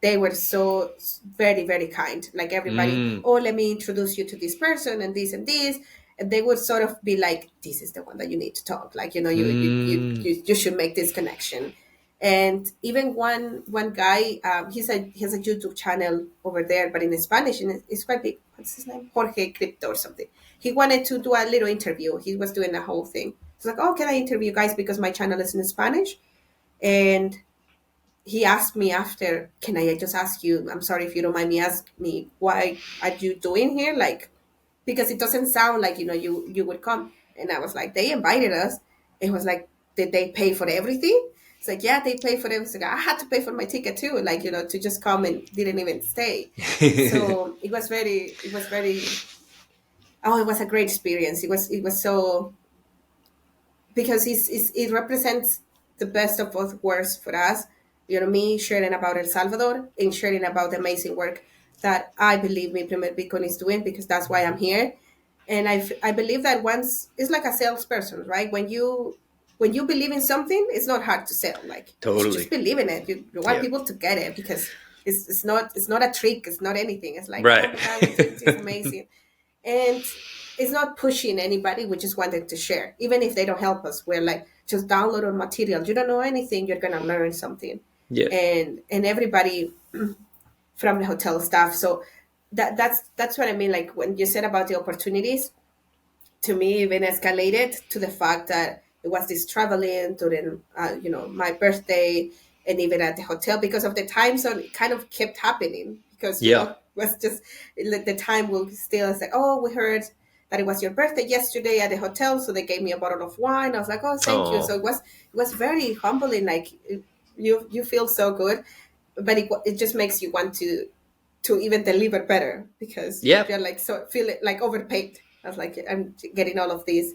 Speaker 1: they were so very, very kind. Like, everybody,
Speaker 2: Mm.
Speaker 1: oh, let me introduce you to this person and this and this. And they would sort of be like, this is the one that you need to talk. Like,
Speaker 2: Mm.
Speaker 1: you should make this connection. And even one guy, he has a YouTube channel over there, but in Spanish, and it's quite big. What's his name? Jorge Crypto or something. He wanted to do a little interview. He was doing the whole thing. He's like, oh, can I interview you guys, because my channel is in Spanish? And he asked me after, can I just ask you, I'm sorry if you don't mind me, ask me, why are you doing here? Like, because it doesn't sound like, you would come. And I was like, they invited us. It was like, did they pay for everything? It's like, yeah, they paid for everything. I had to pay for my ticket too, like, to just come, and didn't even stay. So it was a great experience. It was so, because it represents the best of both worlds for us. Me sharing about El Salvador, and sharing about the amazing work that I believe Bitcoin is doing, because that's why I'm here. And I believe that once, it's like a salesperson, right? When you believe in something, it's not hard to sell. Like, you should
Speaker 2: Totally.
Speaker 1: just believe in it. You want
Speaker 2: Yeah.
Speaker 1: people to get it, because it's not a trick. It's not anything. It's like, oh
Speaker 2: Right.
Speaker 1: my god, we're doing this amazing. And it's not pushing anybody. We just wanted to share, even if they don't help us. We're like, just download our material. You don't know anything, you're gonna learn something.
Speaker 2: Yeah.
Speaker 1: And everybody from the hotel staff. So that's what I mean. Like when you said about the opportunities, to me even escalated to the fact that it was this traveling during my birthday, and even at the hotel because of the time zone, it kind of kept happening because
Speaker 2: Yeah.
Speaker 1: it was just the time will still say, oh, we heard that it was your birthday yesterday at the hotel, so they gave me a bottle of wine. I was like, oh, thank you. So
Speaker 2: Oh,
Speaker 1: it was very humbling. Like you feel so good, but it just makes you want to even deliver better because
Speaker 2: yeah,
Speaker 1: you're like so feel it like overpaid. I was like, I'm getting all of these,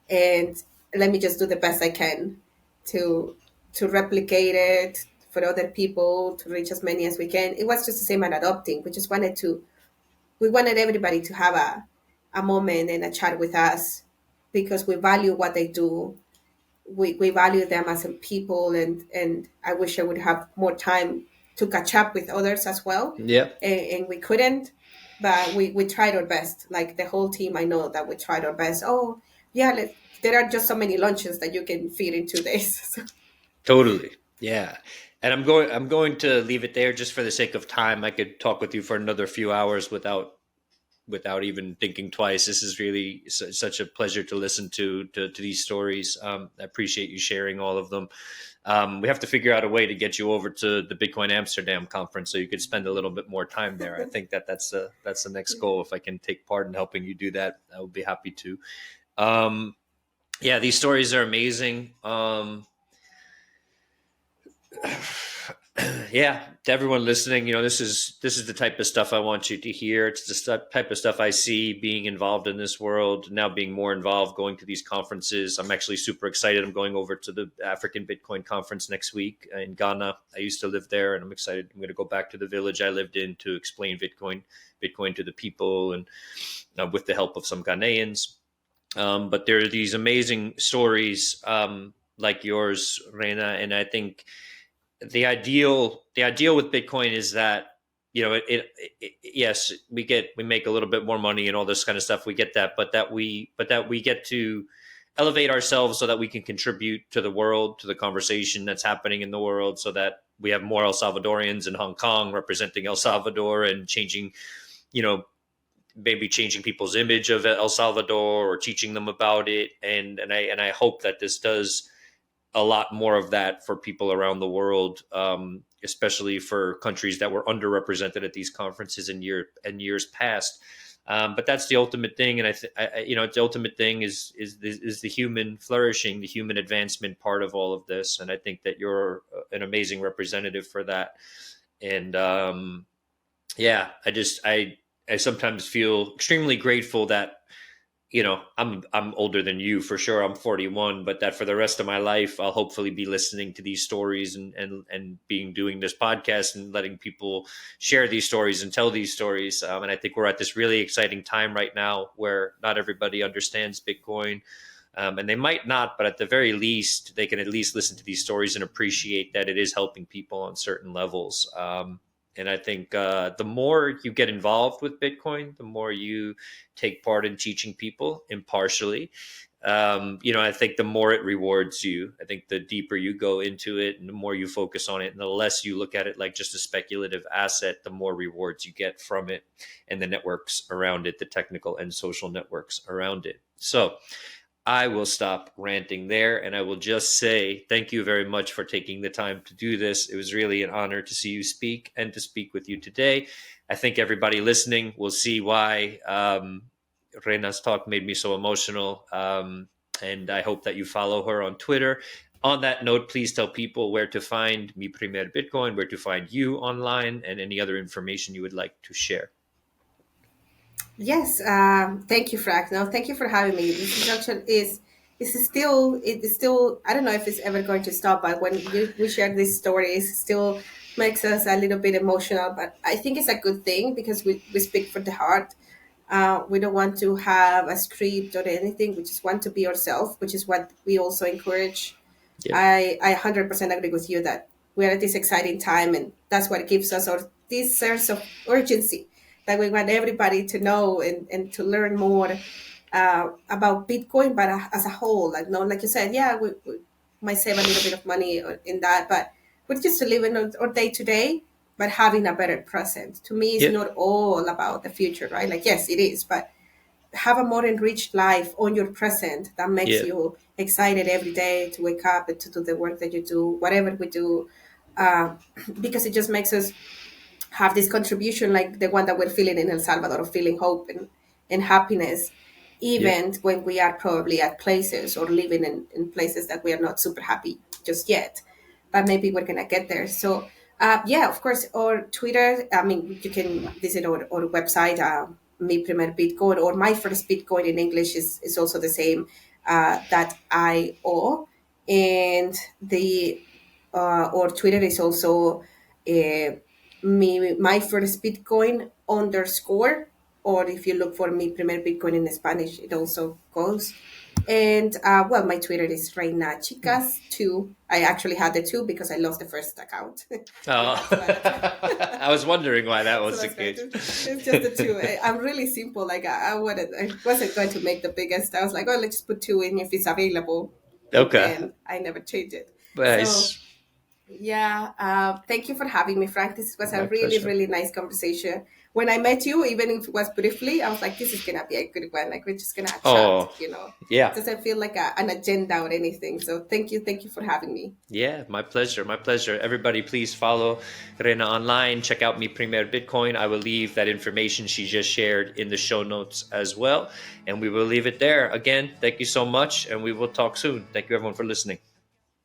Speaker 1: and let me just do the best I can to replicate it for other people, to reach as many as we can. It was just the same at adopting. We wanted everybody to have a moment and a chat with us because we value what they do. We value them as a people, and I wish I would have more time to catch up with others as well,
Speaker 2: yeah.
Speaker 1: and we couldn't, but we tried our best, like the whole team. I know that we tried our best. Oh yeah, there are just so many lunches that you can feed in 2 days. So,
Speaker 2: Totally. Yeah. And I'm going to leave it there just for the sake of time. I could talk with you for another few hours without even thinking twice. This is really such a pleasure to listen to these stories. I appreciate you sharing all of them. We have to figure out a way to get you over to the Bitcoin Amsterdam conference so you could spend a little bit more time there. I think that's the next goal. If I can take part in helping you do that, I would be happy to. Um, yeah, these stories are amazing. Yeah, to everyone listening, this is the type of stuff I want you to hear. It's the type of stuff I see being involved in this world now, being more involved, going to these conferences. I'm actually super excited. I'm going over to the African Bitcoin conference next week in Ghana. I used to live there, and I'm excited. I'm going to go back to the village I lived in to explain Bitcoin to the people, and with the help of some Ghanaians. But there are these amazing stories like yours, Reyna, and I think the ideal with Bitcoin is that yes, we make a little bit more money and all this kind of stuff. We get that, but that we get to elevate ourselves so that we can contribute to the world, to the conversation that's happening in the world, so that we have more El Salvadorians in Hong Kong representing El Salvador and changing, you know, maybe changing people's image of El Salvador or teaching them about it. And I hope that this does a lot more of that for people around the world, especially for countries that were underrepresented at these conferences in years past. But that's the ultimate thing, and the ultimate thing is the human flourishing, the human advancement part of all of this. And I think that you're an amazing representative for that. And yeah, I sometimes feel extremely grateful that I'm older than you for sure. I'm 41, but that for the rest of my life, I'll hopefully be listening to these stories and doing this podcast and letting people share these stories and tell these stories. And I think we're at this really exciting time right now where not everybody understands Bitcoin. And they might not, but at the very least, they can at least listen to these stories and appreciate that it is helping people on certain levels. And I think the more you get involved with Bitcoin, the more you take part in teaching people impartially. I think the more it rewards you. I think the deeper you go into it and the more you focus on it and the less you look at it like just a speculative asset, the more rewards you get from it and the networks around it, the technical and social networks around it. So I will stop ranting there and I will just say thank you very much for taking the time to do this. It was really an honor to see you speak and to speak with you today. I think everybody listening will see why Rena's talk made me so emotional. And I hope that you follow her on Twitter. On that note, please tell people where to find miprimerbitcoin, where to find you online, and any other information you would like to share.
Speaker 1: yes, thank you, Frank. No, thank you for having me. This introduction is still I don't know if it's ever going to stop, but when we share these stories, it still makes us a little bit emotional. But I think it's a good thing because we speak from the heart. We don't want to have a script or anything. We just want to be ourselves, which is what we also encourage.
Speaker 2: Yep.
Speaker 1: I 100% agree with you that we're at this exciting time, and that's what gives us this sense of urgency that we want everybody to know and to learn more about Bitcoin, but as a whole, like no, like you said, yeah, we might save a little bit of money in that, but we're just living our day to day. but having a better present. To me, it's
Speaker 2: Yeah.
Speaker 1: not all about the future, right? Like, yes, it is, but have a more enriched life on your present that makes
Speaker 2: Yeah.
Speaker 1: you excited every day to wake up and to do the work that you do, whatever we do, uh, because it just makes us have this contribution like the one that we're feeling in El Salvador, of feeling hope and happiness,
Speaker 2: Yeah.
Speaker 1: even when we are probably at places or living in places that we are not super happy just yet. But maybe we're gonna get there. So yeah, of course, or Twitter. I mean, you can visit our website, miprimerbitcoin, or my first Bitcoin in English is also the same, that IO, and the or Twitter is also uh, my first Bitcoin underscore, or if you look for mi primer Bitcoin in Spanish, it also goes. And well, my Twitter is Reyna Chicas 2. I actually had the 2 because I lost the first account. So
Speaker 2: Oh,
Speaker 1: that's why.
Speaker 2: I was wondering why that
Speaker 1: So
Speaker 2: was the
Speaker 1: that's why
Speaker 2: case.
Speaker 1: it's just the 2. I'm really simple. Like I wasn't going to make the biggest. I was like, oh, let's just put 2 in if it's available, and
Speaker 2: Okay.
Speaker 1: then I never change it. So
Speaker 2: Nice.
Speaker 1: yeah, thank you for having me, Frank. This was a
Speaker 2: My
Speaker 1: really,
Speaker 2: pleasure.
Speaker 1: really nice conversation. When I met you, even if it was briefly, I was like, this is gonna be a good one. Like we're just gonna chat,
Speaker 2: Oh,
Speaker 1: you know.
Speaker 2: yeah.
Speaker 1: It doesn't feel like an agenda or anything. So thank you for having me.
Speaker 2: Yeah, my pleasure. My pleasure. Everybody, please follow Rena online. Check out Mi Primer Bitcoin. I will leave that information she just shared in the show notes as well. And we will leave it there. Again, thank you so much. And we will talk soon. Thank you, everyone, for listening.